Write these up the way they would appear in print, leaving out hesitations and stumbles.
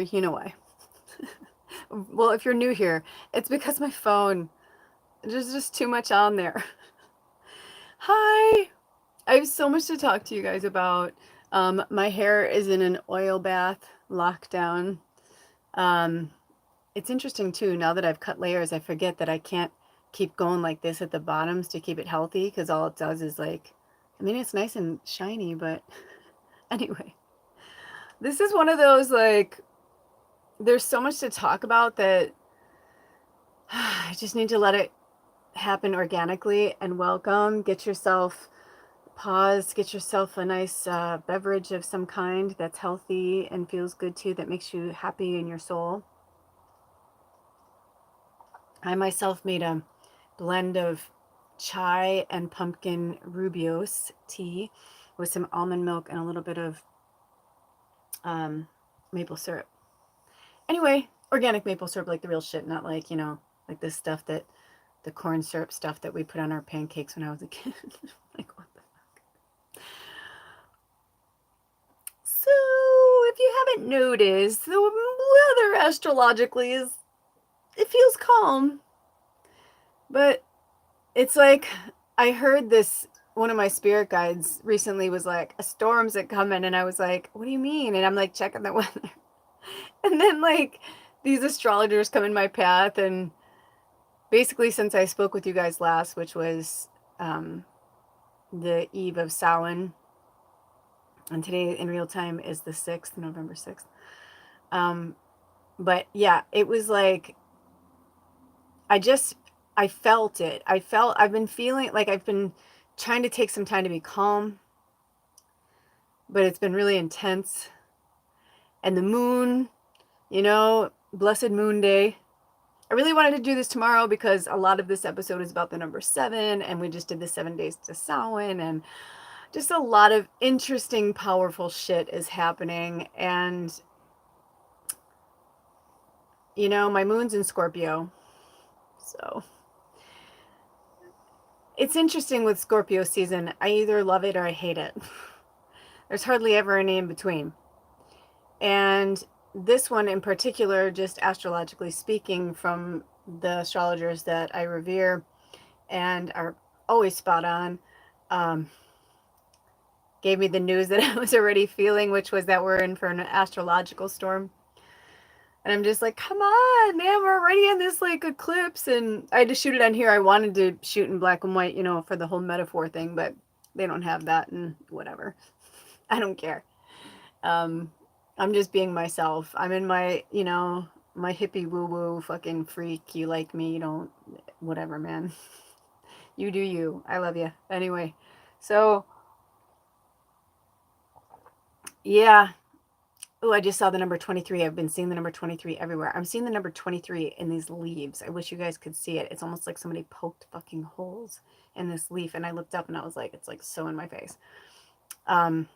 you know why. Well, if you're new here, it's because my phone, there's just too much on there. Hi! I have so much to talk to you guys about. My hair is in an oil bath lockdown. Um, it's interesting too, now that I've cut layers, I forget that I can't keep going like this at the bottoms to keep it healthy because all it does is like, I mean, it's nice and shiny, but anyway. This is one of those like, there's so much to talk about that I just need to let it happen organically. And welcome. Get yourself pause, get yourself a nice beverage of some kind that's healthy and feels good too, that makes you happy in your soul. I myself made a blend of chai and pumpkin rubios tea with some almond milk and a little bit of maple syrup. Anyway, organic maple syrup, like the real shit, not like, you know, like this stuff that the corn syrup stuff that we put on our pancakes when I was a kid. Like, what the fuck? So, if you haven't noticed, the weather astrologically is, it feels calm. But it's like, I heard this, one of my spirit guides recently was like, a storm's coming. And I was like, what do you mean? And I'm like, checking the weather. And then, like, these astrologers come in my path. And basically, since I spoke with you guys last, which was the eve of Samhain, and today in real time is the 6th, November 6th. But yeah, it was like, I felt it. I've been feeling like I've been trying to take some time to be calm, but it's been really intense. And the moon, you know, blessed moon day. I really wanted to do this tomorrow because a lot of this episode is about the number 7, and we just did the 7 days to Samhain, and just a lot of interesting, powerful shit is happening. And, you know, my moon's in Scorpio. So it's interesting with Scorpio season. I either love it or I hate it. There's hardly ever any in between. And this one in particular, just astrologically speaking, from the astrologers that I revere and are always spot on, gave me the news that I was already feeling, which was that we're in for an astrological storm. And I'm just like, come on, man, we're already in this like eclipse. And I had to shoot it on here. I wanted to shoot in black and white, you know, for the whole metaphor thing, but they don't have that, and whatever. I don't care. I'm just being myself. I'm in my, you know, my hippie woo woo fucking freak. You like me, you don't, whatever, man. You do you. I love you. Anyway, so yeah. Oh, I just saw the number 23. I've been seeing the number 23 everywhere. I'm seeing the number 23 in these leaves. I wish you guys could see it. It's almost like somebody poked fucking holes in this leaf. And I looked up and I was like, it's like so in my face. But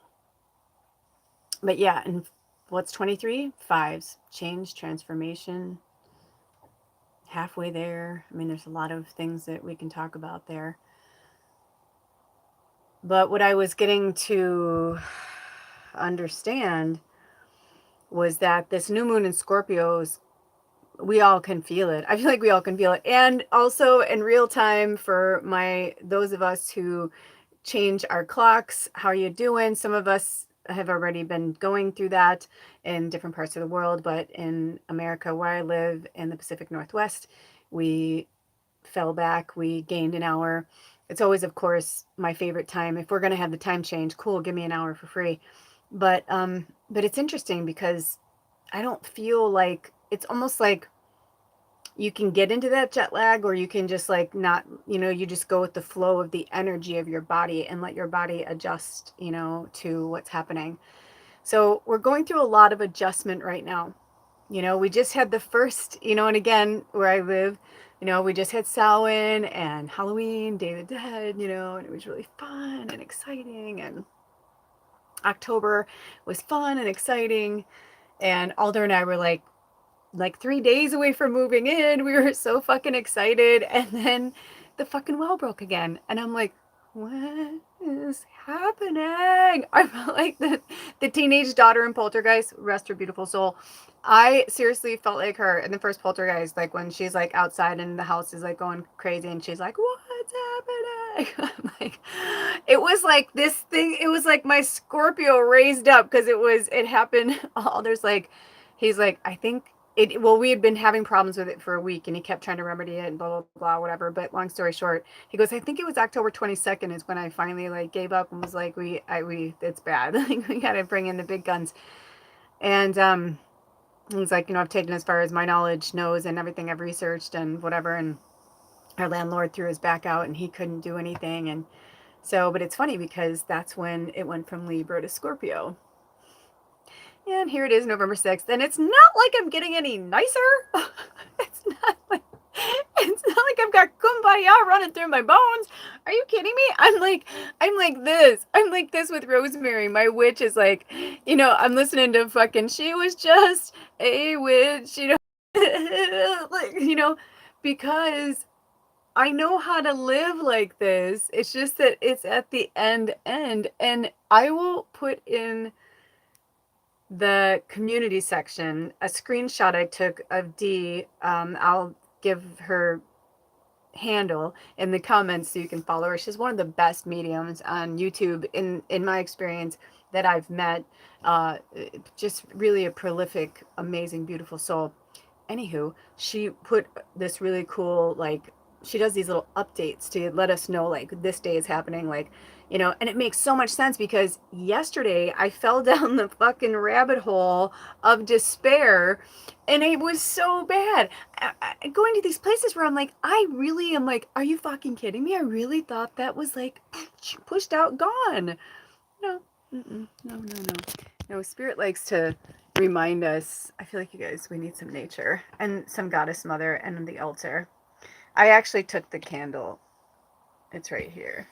yeah, and what's 23? Fives. Change, transformation, halfway there. I mean, there's a lot of things that we can talk about there. But what I was getting to understand was that this new moon in Scorpios, we all can feel it. I feel like we all can feel it. And also in real time for those of us who change our clocks, how are you doing? Some of us have already been going through that in different parts of the world, but in America, where I live in the Pacific Northwest, we fell back, we gained an hour. It's always, of course, my favorite time. If we're going to have the time change, cool, give me an hour for free. But it's interesting because I don't feel like, it's almost like you can get into that jet lag, or you can just like not, you know, you just go with the flow of the energy of your body and let your body adjust, you know, to what's happening. So we're going through a lot of adjustment right now. You know, we just had the first, you know, and again, where I live, you know, we just had Samhain and Halloween, Day of the Dead, you know, and it was really fun and exciting. And October was fun and exciting. And Alder and I were like 3 days away from moving in. We were so fucking excited. And then the fucking well broke again. And I'm like, what is happening? I felt like the teenage daughter in Poltergeist, rest her beautiful soul. I seriously felt like her in the first Poltergeist, like when she's like outside and the house is like going crazy and she's like, what's happening? I'm like, it was like this thing, it was like my Scorpio raised up because it happened. Oh, there's like, he's like, I think well, we had been having problems with it for a week and he kept trying to remedy it and blah, blah, blah, whatever. But long story short, he goes, I think it was October 22nd is when I finally like gave up and was like, it's bad. Like we got to bring in the big guns. And, he's like, I've taken as far as my knowledge knows and everything I've researched and whatever. And our landlord threw his back out and he couldn't do anything. And so, but it's funny because that's when it went from Libra to Scorpio. And here it is, November 6th. And it's not like I'm getting any nicer. It's not like I've got kumbaya running through my bones. Are you kidding me? I'm like this. I'm like this with Rosemary. My witch is like, I'm listening to fucking She Was Just a Witch, like, because I know how to live like this. It's just that it's at the end. And I will put in the community section a screenshot I took of Dee. I'll give her handle in the comments so you can follow her. She's one of the best mediums on YouTube in my experience that I've met. Just really a prolific, amazing, beautiful soul. Anywho, she put this really cool, like, she does these little updates to let us know, like, this day is happening, like, and it makes so much sense because yesterday I fell down the fucking rabbit hole of despair and it was so bad. Going to these places where I'm like, I really am like, are you fucking kidding me? I really thought that was like pushed out, gone. No, no. No, Spirit likes to remind us. I feel like you guys, we need some nature and some goddess mother and the altar. I actually took the candle. It's right here,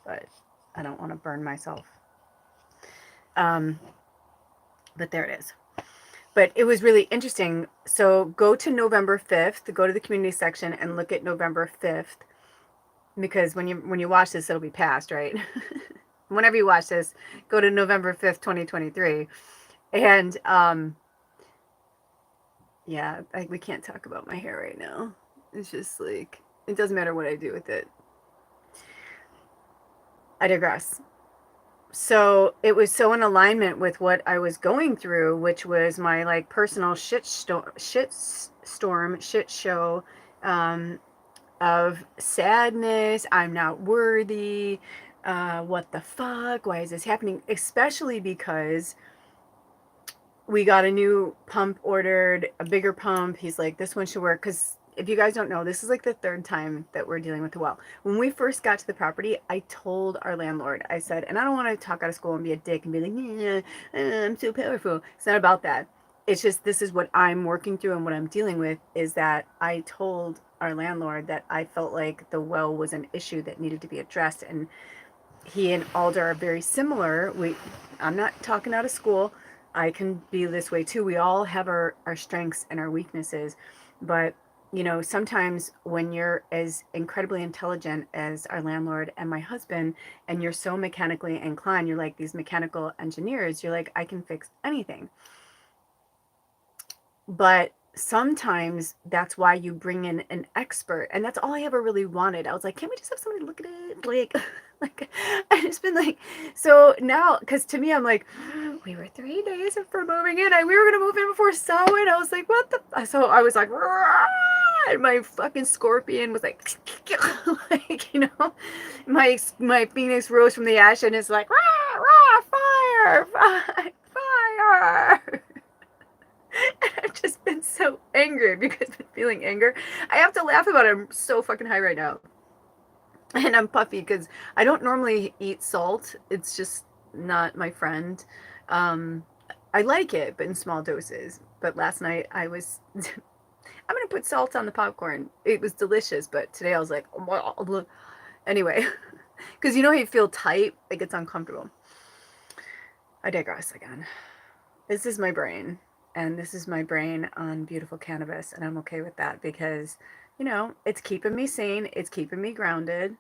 but I don't want to burn myself. But there it is. But it was really interesting. So go to November 5th, go to the community section and look at November 5th, because when you watch this, it'll be past, right? Whenever you watch this, go to November 5th, 2023. And yeah, we can't talk about my hair right now. It's just like, it doesn't matter what I do with it. I digress. So it was so in alignment with what I was going through, which was my like personal shit show of sadness. I'm not worthy. What the fuck? Why is this happening? Especially because we got a new pump ordered, a bigger pump. He's like, this one should work. Because if you guys don't know, this is like the third time that we're dealing with the well. When we first got to the property, I told our landlord, I said, and I don't want to talk out of school and be a dick and be like, I'm so powerful. It's not about that. It's just, this is what I'm working through and what I'm dealing with is that I told our landlord that I felt like the well was an issue that needed to be addressed. And he and Alder are very similar. I'm not talking out of school. I can be this way too. We all have our strengths and our weaknesses. But, sometimes when you're as incredibly intelligent as our landlord and my husband, and you're so mechanically inclined, you're like these mechanical engineers, you're like, I can fix anything. But sometimes that's why you bring in an expert. And that's all I ever really wanted. I was like, can't we just have somebody look at it? Like I just been like, so now, because to me, I'm like, we were 3 days for moving in. We were going to move in before Samhain. I was like, what the? So I was like, rah! And my fucking scorpion was like, like, my phoenix rose from the ash and it's like, rah, rah, fire, fire. I've just been so angry. Have you guys been feeling anger? I have to laugh about it. I'm so fucking high right now. And I'm puffy because I don't normally eat salt. It's just not my friend. I like it, but in small doses. But last night I was, I'm going to put salt on the popcorn. It was delicious, but today I was like, oh, anyway. Because how you feel tight? Like it's uncomfortable. I digress again. This is my brain. And this is my brain on beautiful cannabis. And I'm okay with that because, it's keeping me sane. It's keeping me grounded.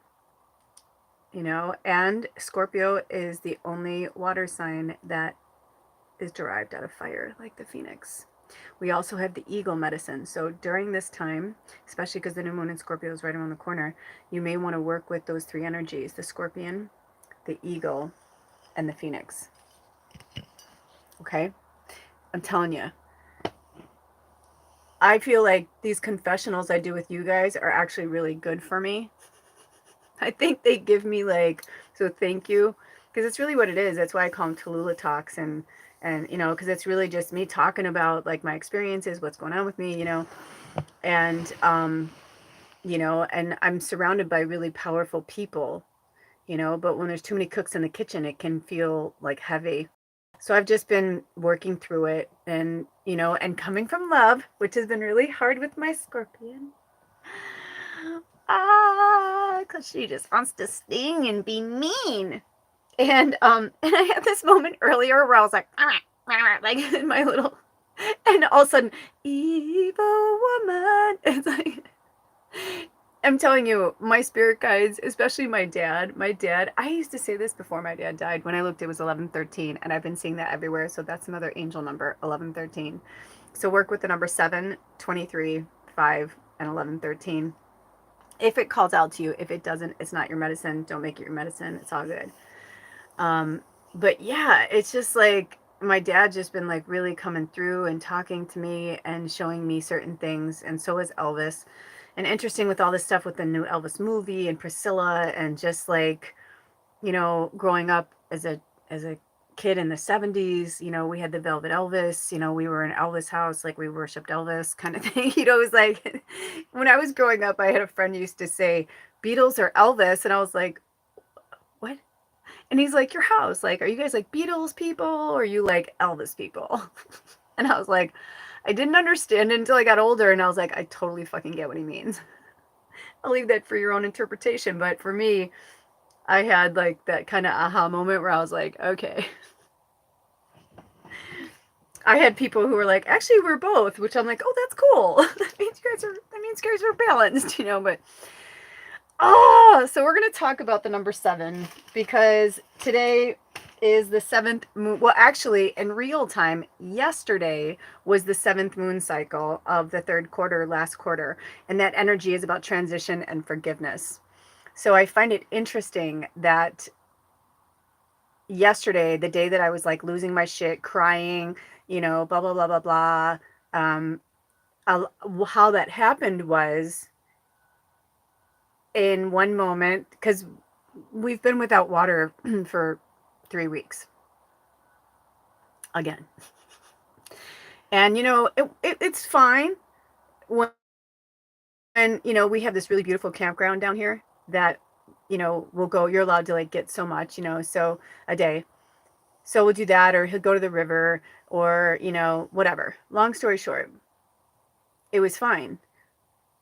you know, and Scorpio is the only water sign that is derived out of fire, like the phoenix. We also have the eagle medicine. So during this time, especially because the new moon in Scorpio is right around the corner, you may want to work with those three energies, the scorpion, the eagle, and the phoenix. Okay? I'm telling you, I feel like these confessionals I do with you guys are actually really good for me. I think they give me like, so thank you, because it's really what it is. That's why I call them Tallulah talks, and you know, because it's really just me talking about like my experiences, what's going on with me, you know, and you know, and I'm surrounded by really powerful people, you know, but when there's too many cooks in the kitchen, it can feel like heavy. So I've just been working through it, and you know, and coming from love, which has been really hard with my scorpion. Because she just wants to sting and be mean. And I had this moment earlier where I was like, like in my little, and all of a sudden, evil woman. It's like, I'm telling you, my spirit guides, especially my dad, I used to say this before my dad died. When I looked, it was 1113, and I've been seeing that everywhere. So that's another angel number, 1113. So work with the number 7, 23, 5, and 1113. If it calls out to you, if it doesn't, it's not your medicine. Don't make it your medicine. It's all good. But yeah, it's just like my dad just been like really coming through and talking to me and showing me certain things. And so is Elvis. And interesting with all this stuff with the new Elvis movie and Priscilla, and just like, you know, growing up as a kid in the 70s, you know, we had the Velvet Elvis, you know, we were in Elvis house, like we worshiped Elvis kind of thing. You know, it was like when I was growing up, I had a friend who used to say Beatles or Elvis, and I was like, what? And he's like, your house, like, are you guys like Beatles people, or are you like Elvis people? And I was like, I didn't understand it until I got older, and I was like, I totally fucking get what he means. I'll leave that for your own interpretation, but for me, I had like that kind of aha moment where I was like, okay. I had people who were like, actually, we're both, which I'm like, oh, that's cool. That means you guys are balanced, you know. But so we're gonna talk about the number 7, because today is the 7th moon. Well, actually, in real time, yesterday was the 7th moon cycle of the 3rd quarter, last quarter, and that energy is about transition and forgiveness. So I find it interesting that yesterday, the day that I was like losing my shit, crying, you know, blah blah blah blah blah, how that happened was in one moment, because we've been without water for 3 weeks again. And you know, it's fine when, you know, we have this really beautiful campground down here that, you know, we'll go, you're allowed to like get so much, you know, so a day. So we'll do that, or he'll go to the river, or, you know, whatever. Long story short, it was fine.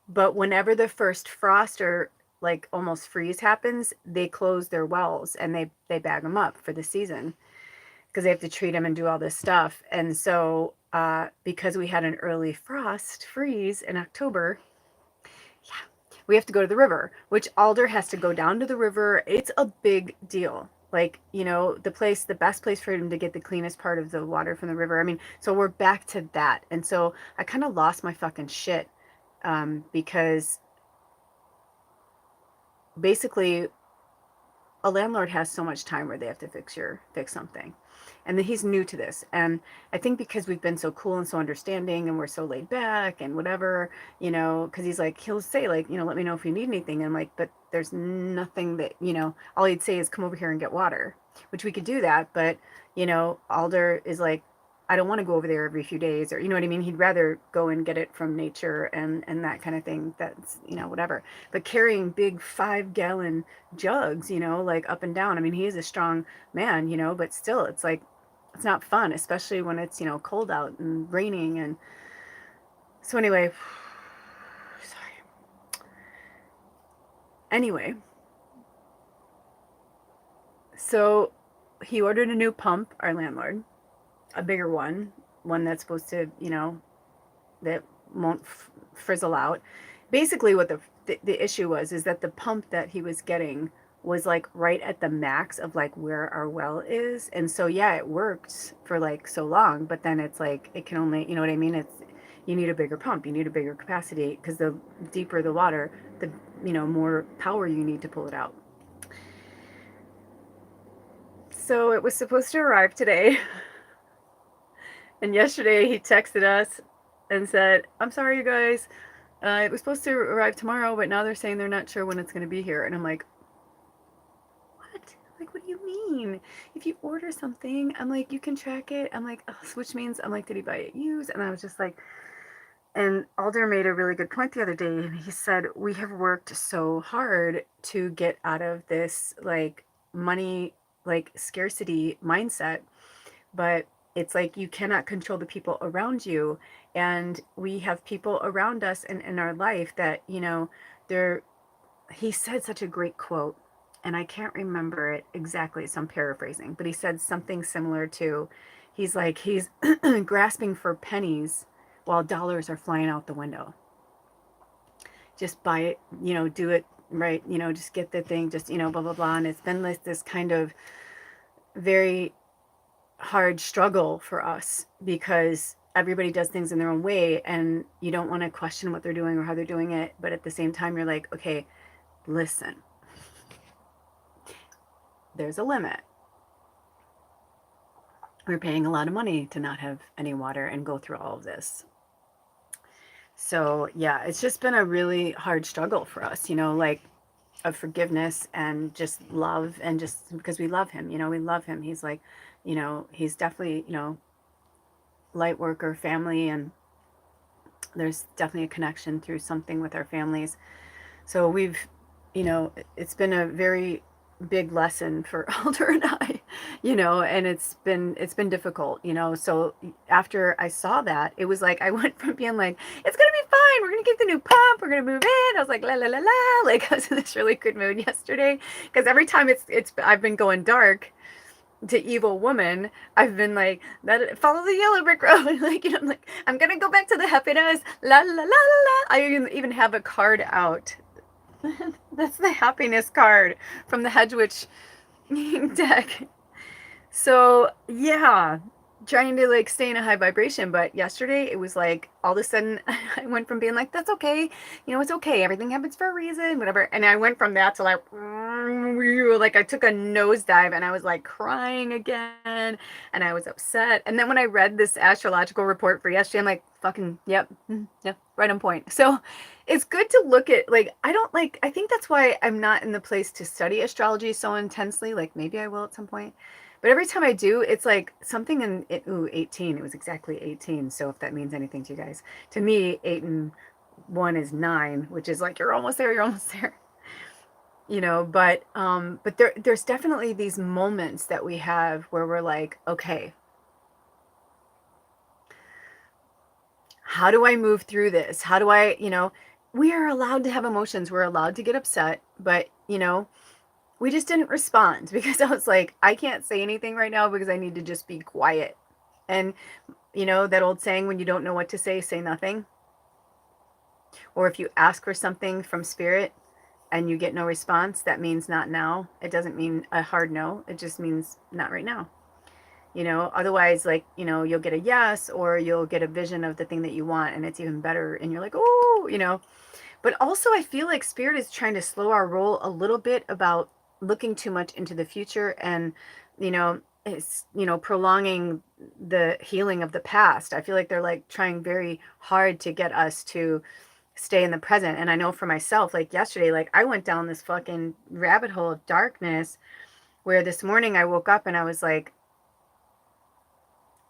But whenever the first frost or like almost freeze happens, they close their wells and they bag them up for the season, because they have to treat them and do all this stuff. And so because we had an early frost freeze in October, yeah, we have to go to the river, which Alder has to go down to the river. It's a big deal. Like, you know, the best place for him to get the cleanest part of the water from the river. I mean, so we're back to that. And so I kind of lost my fucking shit, because basically a landlord has so much time where they have to fix something. And then he's new to this. And I think because we've been so cool and so understanding and we're so laid back and whatever, you know, because he's like, he'll say like, you know, let me know if you need anything. And I'm like, but there's nothing that, you know, all he'd say is come over here and get water, which we could do that. But, you know, Alder is like, I don't want to go over there every few days, or, you know what I mean? He'd rather go and get it from nature and that kind of thing. That's, you know, whatever. But carrying big 5-gallon jugs, you know, like up and down. I mean, he is a strong man, you know, but still it's like, it's not fun, especially when it's, you know, cold out and raining. And so anyway, sorry. Anyway, so he ordered a new pump, our landlord, a bigger one that's supposed to, you know, that won't frizzle out. Basically what the issue was is that the pump that he was getting was like right at the max of like where our well is. And so yeah, it worked for like so long, but then it's like it can only, you know what I mean? It's, you need a bigger pump, you need a bigger capacity, because the deeper the water, the, you know, more power you need to pull it out. So it was supposed to arrive today. And yesterday he texted us and said, I'm sorry, you guys. It was supposed to arrive tomorrow, but now they're saying they're not sure when it's going to be here. And I'm like, what? Like, what do you mean? If you order something, I'm like, you can track it. I'm like, oh, which means, I'm like, did he buy it used? And I was just like, and Alder made a really good point the other day. And he said, we have worked so hard to get out of this like money, like scarcity mindset. But it's like you cannot control the people around you. And we have people around us in our life that, you know, they're, he said such a great quote, and I can't remember it exactly, so I'm paraphrasing, but he said something similar to, he's like, he's grasping for pennies while dollars are flying out the window. Just buy it, you know, do it right, you know, just get the thing, just, you know, blah, blah, blah. And it's been like this kind of very hard struggle for us because everybody does things in their own way, and you don't want to question what they're doing or how they're doing it. But at the same time, you're like, okay, listen, there's a limit. We're paying a lot of money to not have any water and go through all of this. So yeah, it's just been a really hard struggle for us, you know, like of forgiveness and just love, and just because we love him, you know, we love him. He's like, you know, he's definitely, you know, light worker family, and there's definitely a connection through something with our families. So we've, you know, it's been a very big lesson for Alder and I, you know, and it's been difficult, you know. So after I saw that, it was like I went from being like, it's gonna be fine, we're gonna get the new pump, we're gonna move in. I was like, la la la la, like I was in this really good mood yesterday, because every time it's I've been going dark to evil woman, I've been like, that follow the yellow brick road, like, you know, I'm like, I'm gonna go back to the happiness, la la la la la. I even have a card out. That's the happiness card from the Hedge Witch deck. So yeah, trying to like stay in a high vibration. But yesterday it was like all of a sudden I went from being like, that's okay, you know, it's okay, everything happens for a reason, whatever. And I went from that to like I took a nosedive, and I was like crying again, and I was upset. And then when I read this astrological report for yesterday, I'm like, fucking yep, yep, right on point. So it's good to look at, like, I don't like, I think that's why I'm not in the place to study astrology so intensely. Like maybe I will at some point. But every time I do, it's like something in it, ooh, 18. It was exactly 18. So if that means anything to you guys, to me, 8 and 1 is 9, which is like, you're almost there, you're almost there. You know, but there's definitely these moments that we have where we're like, okay, how do I move through this? How do I, you know, we are allowed to have emotions. We're allowed to get upset, but you know, we just didn't respond because I was like, I can't say anything right now because I need to just be quiet. And you know, that old saying, when you don't know what to say nothing. Or if you ask for something from spirit and you get no response, that means not now. It doesn't mean a hard no. It just means not right now. You know, otherwise, like, you know, you'll get a yes, or you'll get a vision of the thing that you want and it's even better. And you're like, oh, you know. But also, I feel like spirit is trying to slow our roll a little bit about looking too much into the future, and, you know, it's, you know, prolonging the healing of the past. I feel like they're like trying very hard to get us to stay in the present. And I know for myself, like yesterday, like I went down this fucking rabbit hole of darkness where this morning I woke up and I was like,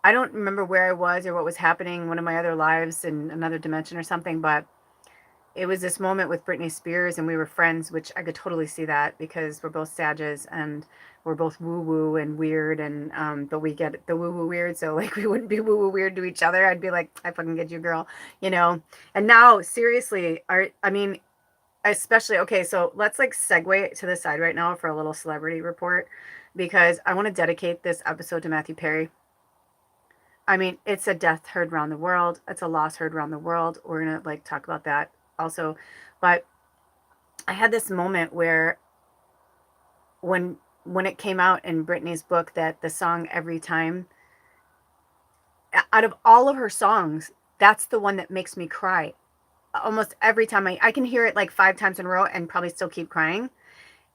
I don't remember where I was or what was happening in one of my other lives in another dimension or something, but it was this moment with Britney Spears, and we were friends, which I could totally see that because we're both Sages and we're both woo woo and weird, and but we get the woo woo weird, so like we wouldn't be woo woo weird to each other. I'd be like, I fucking get you, girl, you know. And now, seriously, I mean, especially, okay, so let's like segue to the side right now for a little celebrity report, because I want to dedicate this episode to Matthew Perry. I mean, it's a death heard around the world. It's a loss heard around the world. We're going to like talk about that also. But I had this moment where when it came out in Britney's book that the song Every Time, out of all of her songs, that's the one that makes me cry almost every time. I can hear it like 5 times in a row and probably still keep crying.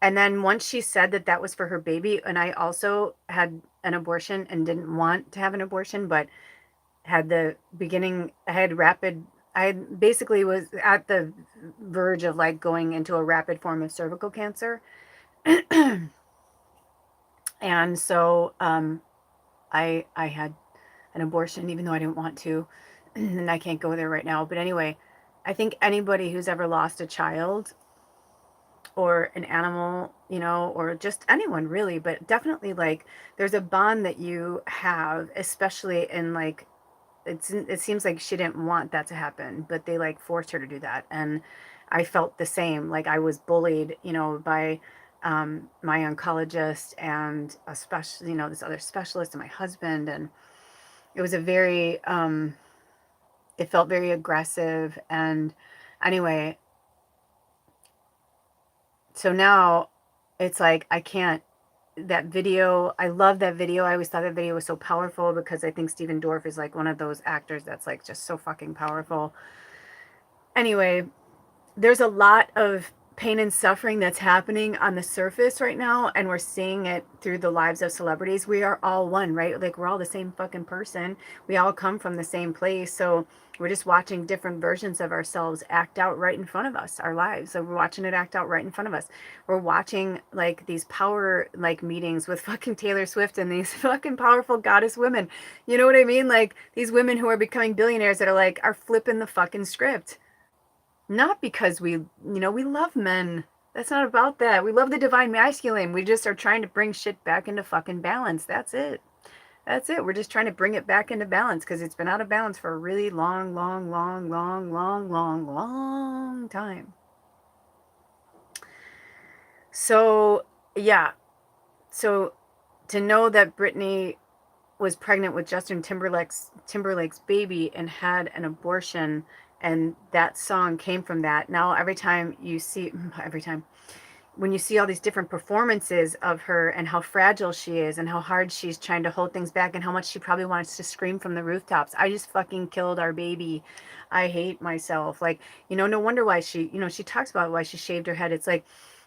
And then once she said that that was for her baby, and I also had an abortion and didn't want to have an abortion, but had the beginning, I basically was at the verge of like going into a rapid form of cervical cancer. And so I had an abortion, even though I didn't want to. And I can't go there right now. But anyway, I think anybody who's ever lost a child or an animal, you know, or just anyone really, but definitely like there's a bond that you have, especially in like, it seems like she didn't want that to happen, but they like forced her to do that. And I felt the same. Like I was bullied, you know, by my oncologist and a special, you know, this other specialist and my husband. And it was a very, it felt very aggressive. And anyway, so now it's like, I can't, that video, I love that video. I always thought that video was so powerful because I think Steven Dorff is like one of those actors that's like just so fucking powerful. Anyway, there's a lot of pain and suffering that's happening on the surface right now, and we're seeing it through the lives of celebrities. We are all one, right? Like we're all the same fucking person. We all come from the same place. So we're just watching different versions of ourselves act out right in front of us, our lives. So we're watching it act out right in front of us. We're watching like these power like meetings with fucking Taylor Swift and these fucking powerful goddess women. You know what I mean? Like these women who are becoming billionaires that are like, are flipping the fucking script. Not because we, you know, we love men. That's not about that. We love the divine masculine. We just are trying to bring shit back into fucking balance. That's it. That's it. We're just trying to bring it back into balance because it's been out of balance for a really long, long, long, long, long, long, long time. So, yeah. So to know that Britney was pregnant with Justin Timberlake's baby and had an abortion, and that song came from that. Now every time when you see all these different performances of her and how fragile she is and how hard she's trying to hold things back and how much she probably wants to scream from the rooftops, I just fucking killed our baby. I hate myself. Like, you know, no wonder why she, you know, she talks about why she shaved her head. It's like,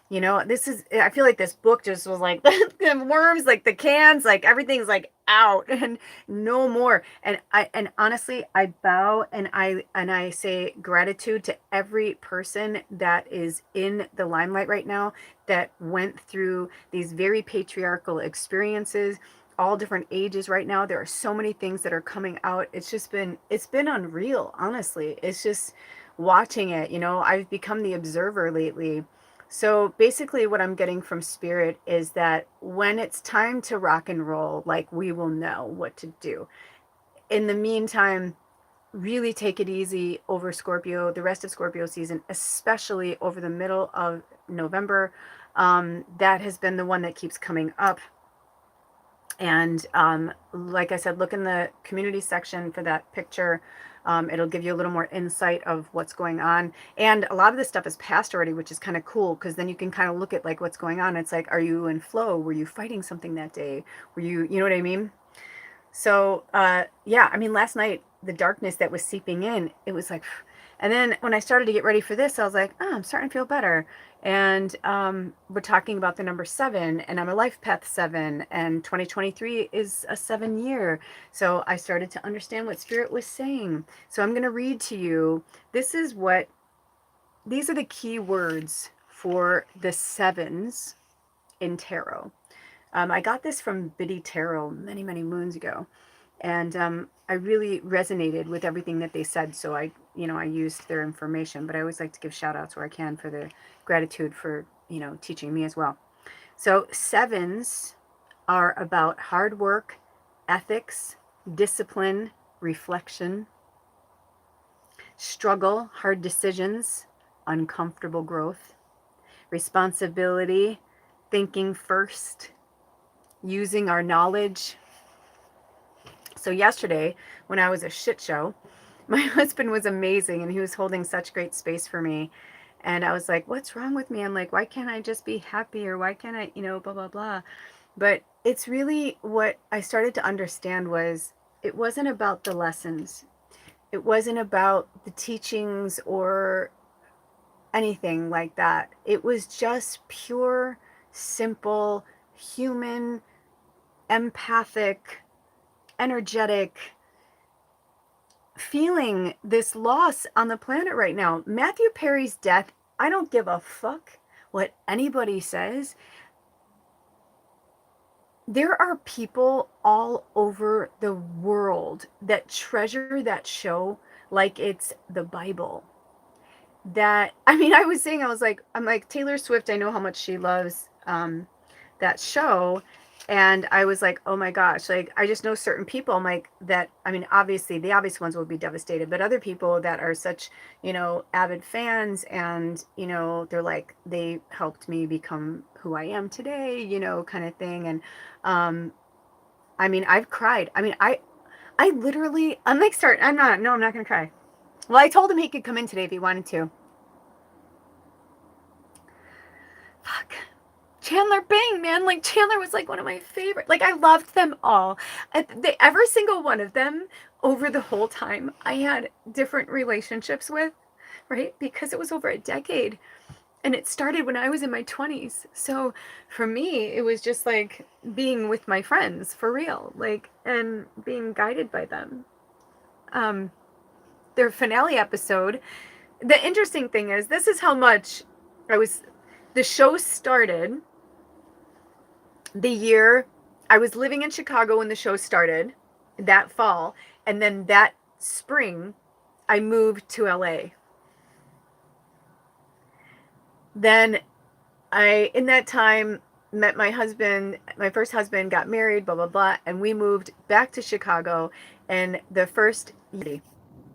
you know, I feel like this book just was like the worms, like the cans, like everything's like out and no more. And honestly, I bow and I say gratitude to every person that is in the limelight right now that went through these very patriarchal experiences, all different ages right now. There are so many things that are coming out. It's been unreal, honestly. It's just watching it, you know, I've become the observer lately. So basically what I'm getting from spirit is that when it's time to rock and roll, like we will know what to do. In the meantime, really take it easy over Scorpio, the rest of Scorpio season, especially over the middle of November. That has been the one that keeps coming up. And like I said, look in the community section for that picture. It'll give you a little more insight of what's going on. And a lot of this stuff is past already, which is kind of cool because then you can kind of look at like what's going on. It's like, are you in flow? Were you fighting something that day? Were you know what I mean? So yeah, I mean, last night, the darkness that was seeping in, it was like, and then when I started to get ready for this, I was like, oh, I'm starting to feel better. And we're talking about the number 7, and I'm a life path 7, and 2023 is a 7 year. So I started to understand what Spirit was saying. So I'm going to read to you. These are the key words for the 7s in tarot. I got this from Biddy Tarot many, many moons ago. And I really resonated with everything that they said. So I used their information, but I always like to give shout outs where I can for the gratitude for, teaching me as well. So 7s are about hard work, ethics, discipline, reflection, struggle, hard decisions, uncomfortable growth, responsibility, thinking first, using our knowledge. So yesterday, when I was a shit show, my husband was amazing and he was holding such great space for me. And I was like, what's wrong with me? I'm like, why can't I just be happy? Or why can't I, blah, blah, blah. But it's really what I started to understand was it wasn't about the lessons. It wasn't about the teachings or anything like that. It was just pure, simple, human, empathic, energetic feeling this loss on the planet right now. Matthew Perry's death, I don't give a fuck what anybody says. There are people all over the world that treasure that show like it's the Bible. That, I mean, I was saying, I'm like, Taylor Swift, I know how much she loves that show. And I was like, oh my gosh, like, I just know certain people, I'm like, that, I mean, obviously, the obvious ones will be devastated, but other people that are such, avid fans and, they're like, they helped me become who I am today, kind of thing. And, I mean, I've cried. I mean, I literally, I'm like, I'm not going to cry. Well, I told him he could come in today if he wanted to. Fuck. Chandler Bing, man. Like, Chandler was like one of my favorite. Like, I loved them all. Every single one of them over the whole time I had different relationships with, right? Because it was over a decade. And it started when I was in my 20s. So for me, it was just like being with my friends for real, like, and being guided by them. Their finale episode, the interesting thing is, this is how much the show started the year I was living in Chicago when the show started, that fall, and then that spring I moved to LA. Then I, in that time, met my husband, my first husband, got married, blah, blah, blah, and we moved back to Chicago, and the first year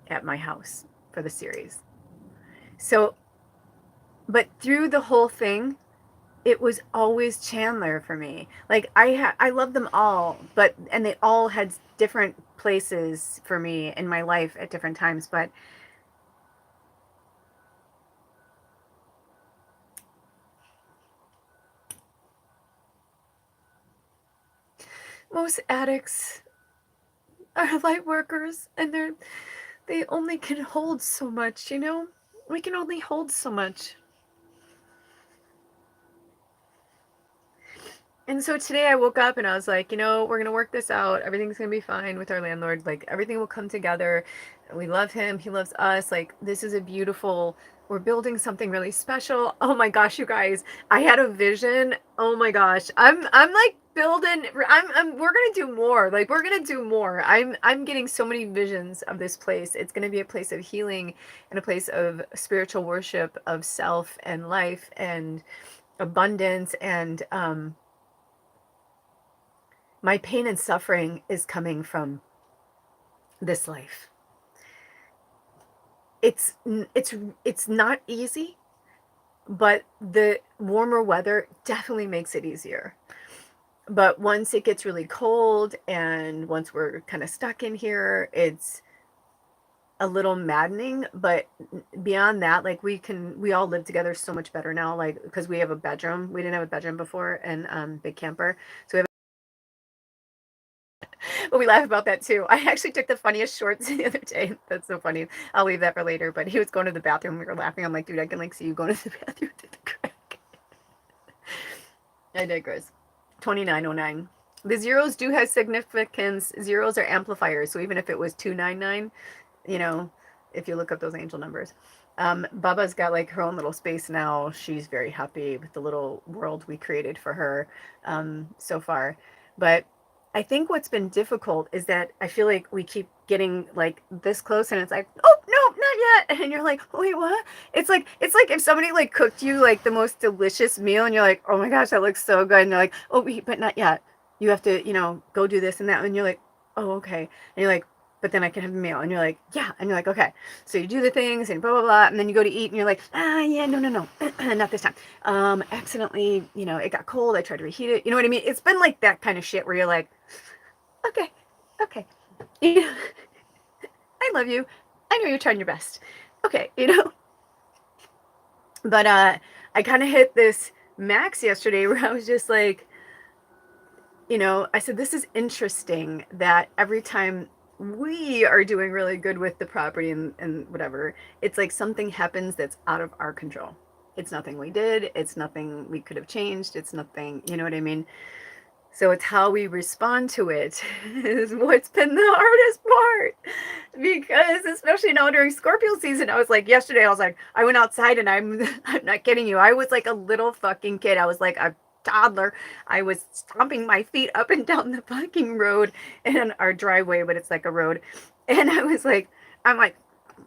at my house for the series. So, but through the whole thing, it was always Chandler for me. Like, I love them all, and they all had different places for me in my life at different times, but most addicts are light workers, and they only can hold so much, We can only hold so much. And so today I woke up and I was like, we're going to work this out. Everything's going to be fine with our landlord. Like, everything will come together. We love him. He loves us. Like, this is we're building something really special. Oh my gosh, you guys, I had a vision. Oh my gosh. I'm like building, we're going to do more. Like, we're going to do more. I'm getting so many visions of this place. It's going to be a place of healing and a place of spiritual worship of self and life and abundance. And, my pain and suffering is coming from this life. It's not easy, but the warmer weather definitely makes it easier. But once it gets really cold and once we're kind of stuck in here, it's a little maddening. But beyond that, like, we all live together so much better now, like, because we have a bedroom. We didn't have a bedroom before, and big camper. So we have but we laugh about that too. I actually took the funniest shorts the other day. That's so funny. I'll leave that for later. But he was going to the bathroom. We were laughing. I'm like, dude, I can like see you going to the bathroom to the crack. I digress. 2909. The zeros do have significance. Zeros are amplifiers. So even if it was 299, if you look up those angel numbers. Baba's got like her own little space now. She's very happy with the little world we created for her so far. But I think what's been difficult is that I feel like we keep getting like this close and it's like, oh no, not yet. And you're like, wait, what? It's like if somebody like cooked you like the most delicious meal and you're like, oh my gosh, that looks so good. And they're like, oh wait, but not yet. You have to, go do this and that. And you're like, oh, okay. And you're like, but then I can have a meal. And you're like, yeah. And you're like, okay. So you do the things and blah, blah, blah. And then you go to eat and you're like, yeah, no. Not this time. Accidentally, it got cold. I tried to reheat it. You know what I mean? It's been like that kind of shit where you're like, okay. I love you. I know you're trying your best. Okay. But I kind of hit this max yesterday where I was just like, I said, this is interesting that every time we are doing really good with the property and whatever, it's like something happens that's out of our control. It's nothing we did. It's nothing we could have changed. It's nothing, you know what I mean? So it's how we respond to it is what's been the hardest part. Because especially now during Scorpio season, I was like, yesterday, I was like, I went outside and I'm not kidding you. I was like a little fucking kid. I was like a toddler. I was stomping my feet up and down the fucking road in our driveway, but it's like a road. And I'm like,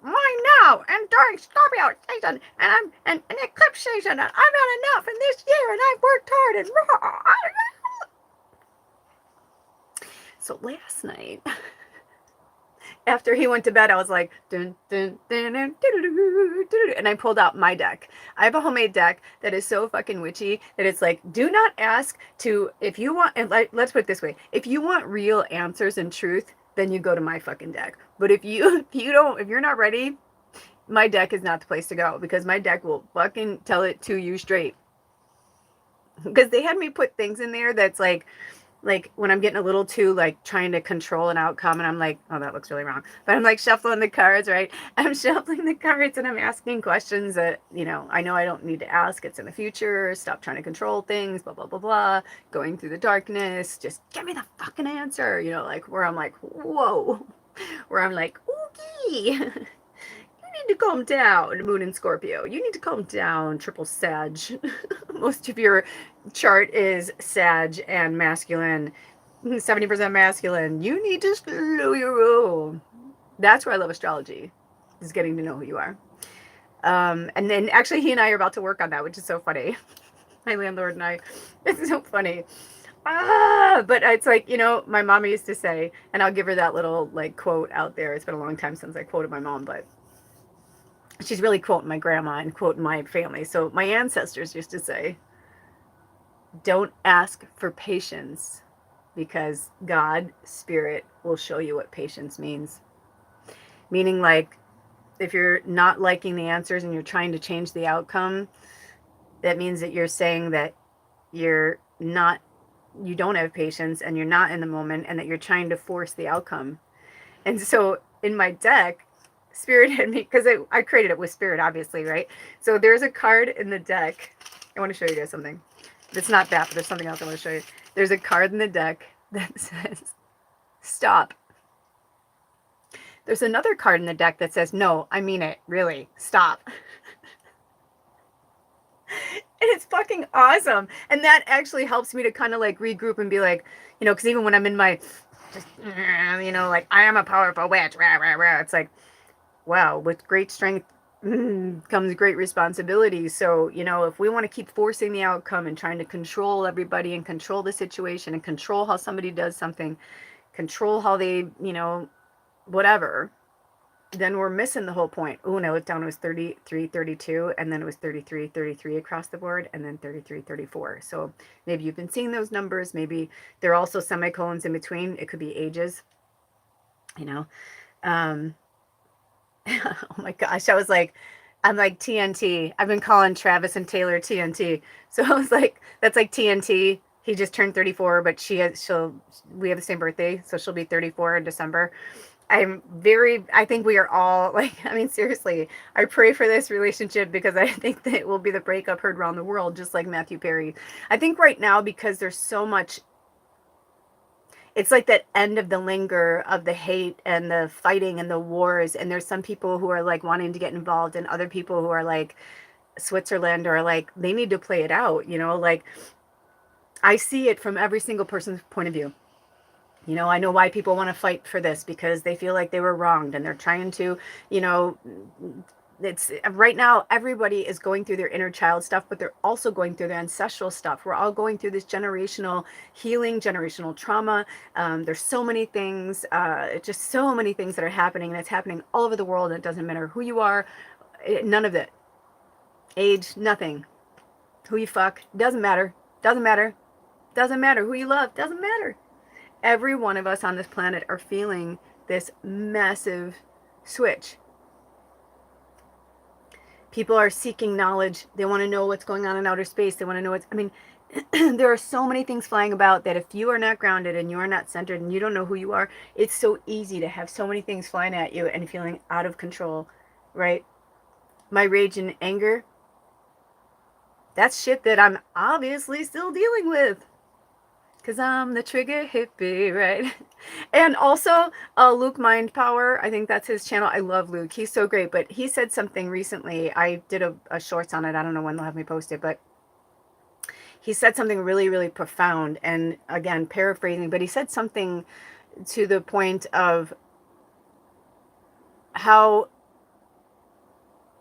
why now? And during Scorpio season, and I'm and eclipse season, and I've had enough in this year, and I've worked hard and so last night, after he went to bed, I was like, dun, dun, dun, dun, dun, dun, dun, and I pulled out my deck. I have a homemade deck that is so fucking witchy that it's like, do not ask to, if you want, and let's put it this way, if you want real answers and truth, then you go to my fucking deck. But if you're not ready, my deck is not the place to go, because my deck will fucking tell it to you straight. Because they had me put things in there that's like when I'm getting a little too like trying to control an outcome, and I'm like, oh, that looks really wrong. But I'm like shuffling the cards, right? I'm shuffling the cards and I'm asking questions that, I know I don't need to ask. It's in the future. Stop trying to control things, blah, blah, blah, blah. Going through the darkness. Just give me the fucking answer, like where I'm like, whoa. Where I'm like, okay. You need to calm down, Moon in Scorpio. You need to calm down, triple Sag. Most of your chart is Sag and masculine, 70% masculine. You need to slow your roll. That's where I love astrology, is getting to know who you are. And then actually he and I are about to work on that, which is so funny. My landlord and I, it's so funny. But it's like, my mom used to say, and I'll give her that little like quote out there. It's been a long time since I quoted my mom, but she's really quoting my grandma and quoting my family. So my ancestors used to say, don't ask for patience, because God, spirit, will show you what patience means. Meaning, like, if you're not liking the answers and you're trying to change the outcome, that means that you're saying that you don't have patience and you're not in the moment, and that you're trying to force the outcome. And so in my deck, Spirit had me, because I created it with Spirit, obviously, right? So there's a card in the deck. I want to show you guys something. It's not that, but there's something else I want to show you. There's a card in the deck that says, stop. There's another card in the deck that says, no, I mean it, really, stop. And it's fucking awesome. And that actually helps me to kind of like regroup and be like, because even when I'm in my, just, like, I am a powerful witch, rah, rah, rah, it's like, wow, with great strength comes great responsibility. So, if we want to keep forcing the outcome and trying to control everybody and control the situation and control how somebody does something, control how they, whatever, then we're missing the whole point. Oh, no, it was 33, 32, and then it was 33, 33 across the board, and then 33, 34. So maybe you've been seeing those numbers. Maybe there are also semicolons in between. It could be ages, oh my gosh, I'm like TNT. I've been calling Travis and Taylor TNT. So I was like, that's like TNT. He just turned 34, but we have the same birthday, so she'll be 34 in December. I think we are all like, seriously, I pray for this relationship, because I think that it will be the breakup heard around the world, just like Matthew Perry. I think right now, because there's so much, it's like that end of the linger of the hate and the fighting and the wars. And there's some people who are like wanting to get involved, and other people who are like Switzerland, or like they need to play it out, like I see it from every single person's point of view. I know why people want to fight for this, because they feel like they were wronged, and they're trying to, it's right now, everybody is going through their inner child stuff, but they're also going through their ancestral stuff. We're all going through this generational healing, generational trauma. There's so many things, just so many things that are happening, and it's happening all over the world. And it doesn't matter who you are, none of it, age, nothing, who you fuck, doesn't matter, doesn't matter, doesn't matter, who you love, doesn't matter. Every one of us on this planet are feeling this massive switch. People are seeking knowledge. They want to know what's going on in outer space. They want to know what's, I mean, there are so many things flying about that if you are not grounded and you are not centered and you don't know who you are, it's so easy to have so many things flying at you and feeling out of control, right? My rage and anger, that's shit that I'm obviously still dealing with. Because I'm the trigger hippie, right? And also, Luke Mind Power, I think that's his channel. I love Luke. He's so great. But he said something recently. I did a shorts on it. I don't know when they'll have me post it. But he said something really, really profound. And again, paraphrasing. But he said something to the point of how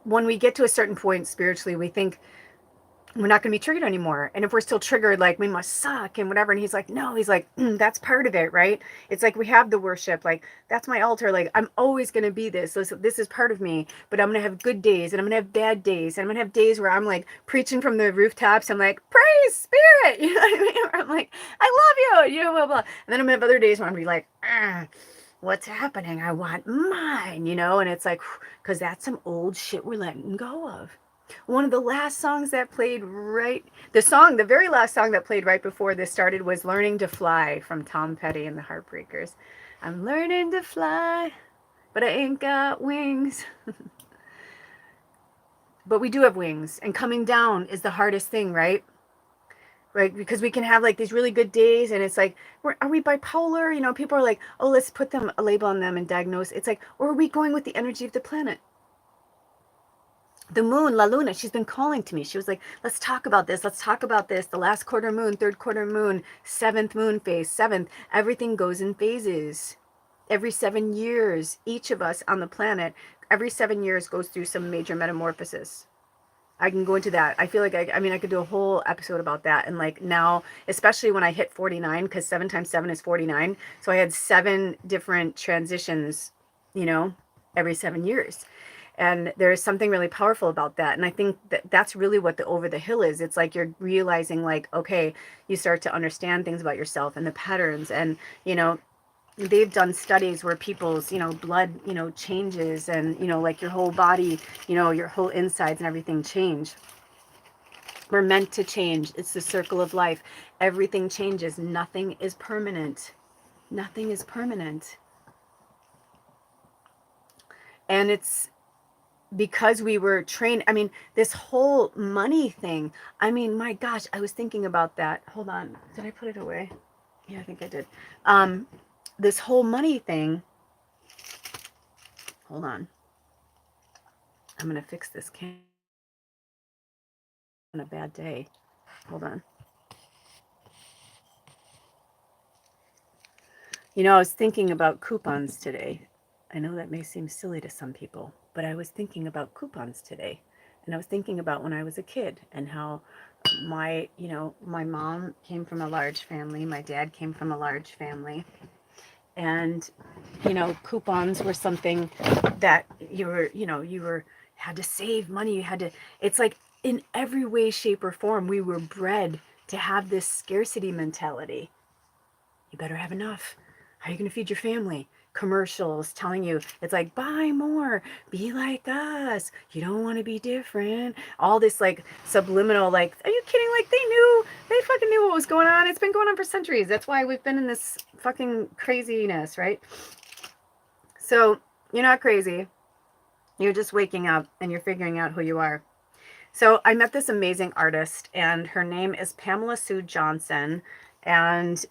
when we get to a certain point spiritually, we think, we're not going to be triggered anymore. And if we're still triggered, like we must suck and whatever. And he's like, no, he's like, that's part of it, right? It's like we have the worship, like that's my altar. Like I'm always going to be this. This is part of me, but I'm going to have good days and I'm going to have bad days. And I'm going to have days where I'm like preaching from the rooftops. I'm like, praise spirit. You know what I mean? Where I'm like, I love you, you know, blah, blah. And then I'm going to have other days where I'm going to be like, what's happening? I want mine, you know? And it's like, because that's some old shit we're letting go of. One of the last songs that played the very last song that played right before this started was Learning to Fly from Tom Petty and the Heartbreakers. I'm learning to fly, but I ain't got wings. But we do have wings, and coming down is the hardest thing, right? Right, because we can have like these really good days, and it's like, are we bipolar? You know, people are like, oh, let's put them a label on them and diagnose. It's like, or are we going with the energy of the planet? The moon, La Luna, she's been calling to me. She was like, let's talk about this. Let's talk about this. The last quarter moon, third quarter moon, seventh moon phase, seventh. Everything goes in phases. Every 7 years, each of us on the planet, every 7 years goes through some major metamorphosis. I can go into that. I feel like, I mean, I could do a whole episode about that. And like now, especially when I hit 49, because 7 times 7 is 49. So I had 7 different transitions, you know, every 7 years. And there is something really powerful about that. And I think that that's really what the over the hill is. It's like you're realizing like, okay, you start to understand things about yourself and the patterns. And, you know, they've done studies where people's, you know, blood, you know, changes and, you know, like your whole body, you know, your whole insides and everything change. We're meant to change. It's the circle of life. Everything changes. Nothing is permanent. Nothing is permanent. And it's because we were trained. I mean, this whole money thing, I mean, my gosh, I was thinking about that. Hold on. Did I put it away? Yeah, I think I did. This whole money thing. Hold on. I'm going to fix this can on a bad day. Hold on. You know, I was thinking about coupons today. I know that may seem silly to some people, but I was thinking about coupons today. And I was thinking about when I was a kid and how my mom came from a large family. My dad came from a large family. And, you know, coupons were something that you had to save money. It's like in every way, shape, or form, we were bred to have this scarcity mentality. You better have enough. How are you going to feed your family? Commercials telling you, it's like, buy more, be like us. You don't want to be different. All this like subliminal, like, are you kidding? Like they fucking knew what was going on. It's been going on for centuries. That's why we've been in this fucking craziness, right? So you're not crazy. You're just waking up and you're figuring out who you are. So I met this amazing artist, and her name is Pamela Sue Johnson. And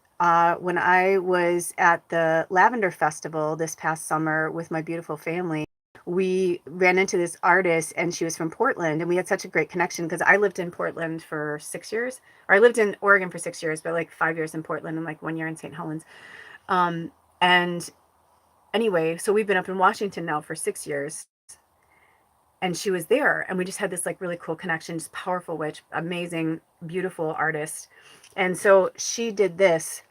when I was at the Lavender Festival this past summer with my beautiful family, we ran into this artist, and she was from Portland, and we had such a great connection because I lived in Portland for 6 years, or I lived in Oregon for 6 years, but like 5 years in Portland and like 1 year in St. Helens. And anyway, so we've been up in Washington now for 6 years. And she was there, and we just had this like really cool connection, just powerful witch, amazing, beautiful artist. And so she did this.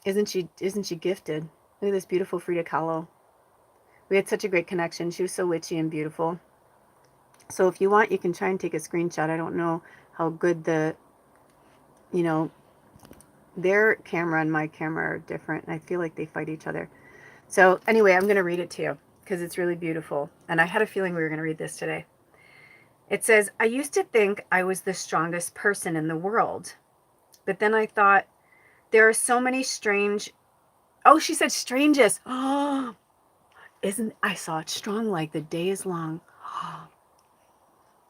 Isn't she gifted? Look at this beautiful Frida Kahlo. We had such a great connection. She was so witchy and beautiful. So if you want, you can try and take a screenshot. I don't know how good their camera and my camera are different, and I feel like they fight each other. So anyway, I'm going to read it to you because it's really beautiful. And I had a feeling we were going to read this today. It says, I used to think I was the strongest person in the world. But then I thought, there are so many strange. Oh, she said strangest. Oh, isn't I saw it strong like the day is long.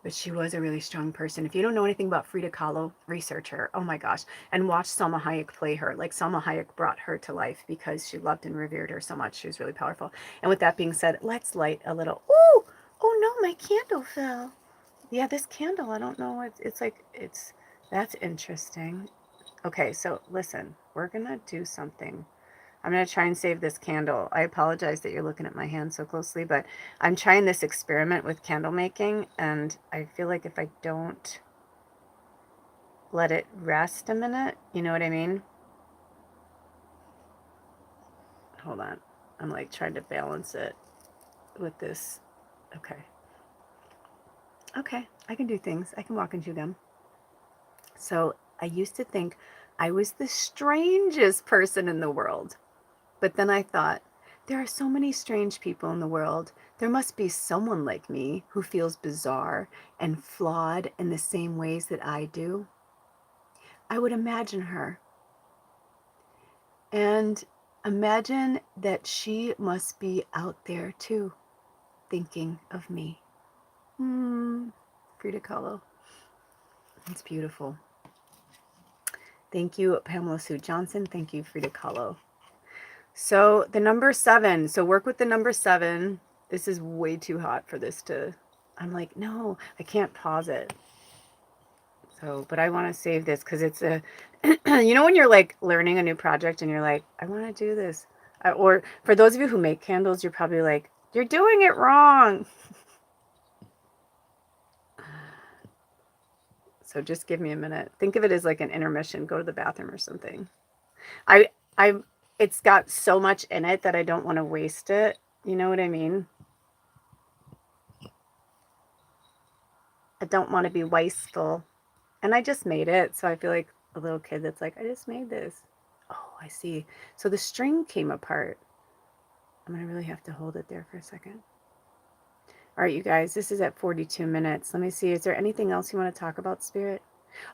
But she was a really strong person. If you don't know anything about Frida Kahlo, research her. Oh my gosh. And watch Salma Hayek play her. Like Salma Hayek brought her to life because she loved and revered her so much. She was really powerful. And with that being said, let's light a little. Ooh, oh no, my candle fell. Yeah, this candle, I don't know. That's interesting. Okay, so listen, we're going to do something. I'm going to try and save this candle. I apologize that you're looking at my hand so closely, but I'm trying this experiment with candle making, and I feel like if I don't let it rest a minute, you know what I mean? Hold on. I'm like trying to balance it with this. Okay. Okay, I can do things. I can walk and chew gum. So I used to think I was the strangest person in the world. But then I thought, there are so many strange people in the world. There must be someone like me who feels bizarre and flawed in the same ways that I do. I would imagine her and imagine that she must be out there too, thinking of me. Frida Kahlo. It's beautiful. Thank you, Pamela Sue Johnson. Thank you, Frida Kahlo. So the number 7. So work with the number 7. This is way too hot for this to... I'm like, no, I can't pause it. So, but I want to save this because it's a... you know when you're like learning a new project and you're like, I want to do this. Or for those of you who make candles, you're probably like, you're doing it wrong. So just give me a minute. Think of it as like an intermission. Go to the bathroom or something. I it's got so much in it that I don't want to waste it. You know what I mean? I don't want to be wasteful. And I just made it, so I feel like a little kid that's like, I just made this. Oh, I see. So the string came apart. I'm going to really have to hold it there for a second. All right, you guys, this is at 42 minutes. Let me see. Is there anything else you want to talk about, Spirit?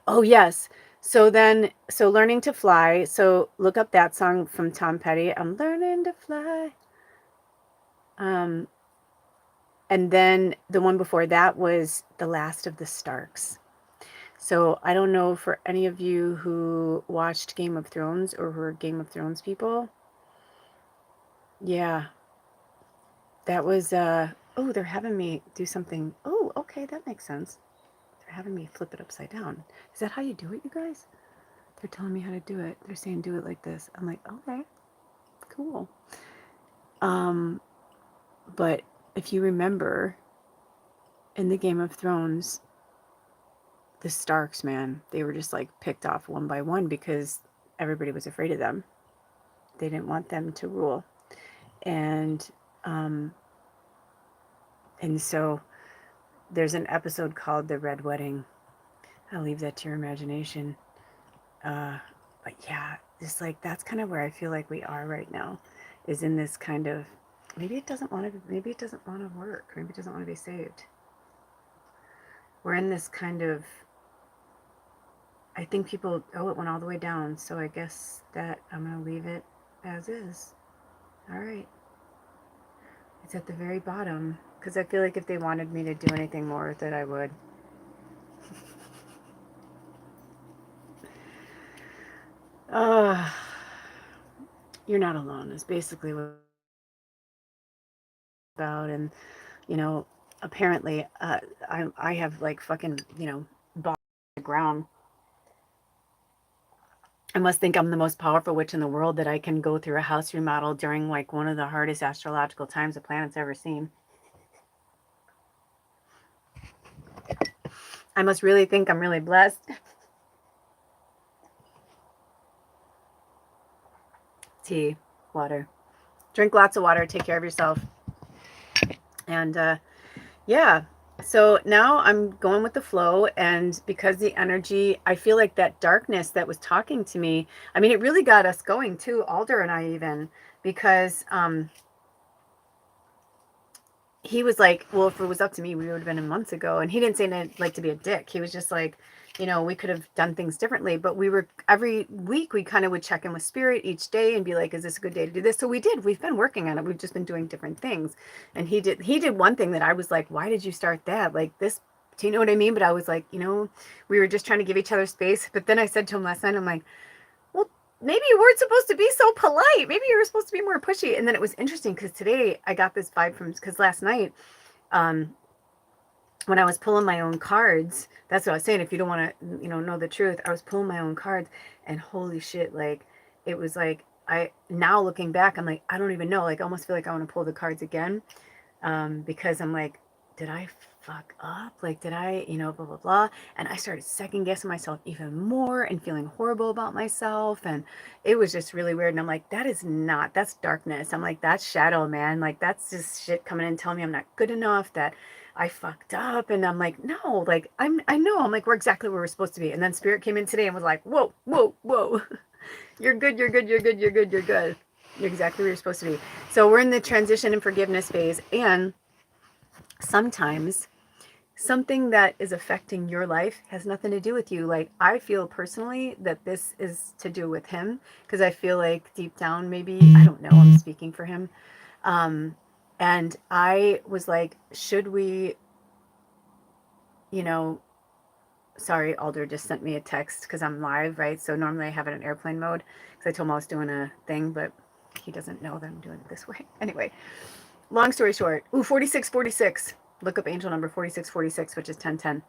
Oh, yes. So Learning to Fly. So look up that song from Tom Petty. I'm learning to fly. And then the one before that was The Last of the Starks. So I don't know for any of you who watched Game of Thrones or who are Game of Thrones people. Yeah. That was, oh, they're having me do something. Oh, okay, that makes sense. They're having me flip it upside down. Is that how you do it, you guys? They're telling me how to do it. They're saying do it like this. I'm like, okay, cool. But if you remember in the Game of Thrones, the Starks, man, they were just like picked off one by one because everybody was afraid of them. They didn't want them to rule. And so there's an episode called The Red Wedding. I'll leave that to your imagination. But yeah, just like that's kind of where I feel like we are right now, is in this kind of, maybe it doesn't want to work. Maybe it doesn't want to be saved. We're in this kind of, I think people, oh, it went all the way down. So I guess that I'm going to leave it as is. All right. It's at the very bottom because I feel like if they wanted me to do anything more with it, I would. You're not alone is basically what it's about. And, you know, apparently I have like fucking, balls on the ground. I must think I'm the most powerful witch in the world that I can go through a house remodel during like one of the hardest astrological times the planet's ever seen. I must really think I'm really blessed. Tea, water. Drink lots of water. Take care of yourself. And yeah, so now I'm going with the flow. And because the energy, I feel like that darkness that was talking to me, I mean, it really got us going too, Alder and I even, because he was like, well, if it was up to me, we would have been in months ago. And he didn't say that, like, to be a dick. He was just like, you know, we could have done things differently, but we were, every week we kind of would check in with spirit each day and be like, is this a good day to do this? So we did. We've been working on it. We've just been doing different things. And he did one thing that I was like, why did you start that? Like this, do you know what I mean? But I was like, you know, we were just trying to give each other space. But then I said to him last night, I'm like, well, maybe you weren't supposed to be so polite. Maybe you were supposed to be more pushy. And then it was interesting because today I got this vibe from, because last night, um, when I was pulling my own cards, that's what I was saying. If you don't want to, know the truth, I was pulling my own cards, and holy shit, like, it was like, now looking back, I'm like, I don't even know. Like, I almost feel like I want to pull the cards again, because I'm like, did I fuck up? Like, did I, blah, blah, blah. And I started second guessing myself even more and feeling horrible about myself. And it was just really weird. And I'm like, that's darkness. I'm like, that's shadow, man. Like, that's just shit coming in telling me I'm not good enough, that I fucked up. And I'm like, no, like, I know. I'm like, we're exactly where we're supposed to be. And then spirit came in today and was like, whoa, whoa, whoa. You're good, you're good, you're good, you're good, you're good. You're exactly where you're supposed to be. So we're in the transition and forgiveness phase. And sometimes something that is affecting your life has nothing to do with you. Like, I feel personally that this is to do with him, because I feel like deep down, maybe, I don't know, I'm speaking for him. And I was like, should we, you know, sorry, Alder just sent me a text because I'm live, right? So normally I have it in airplane mode because I told him I was doing a thing, but he doesn't know that I'm doing it this way. Anyway, long story short, 4646. Look up angel number 4646, which is 1010.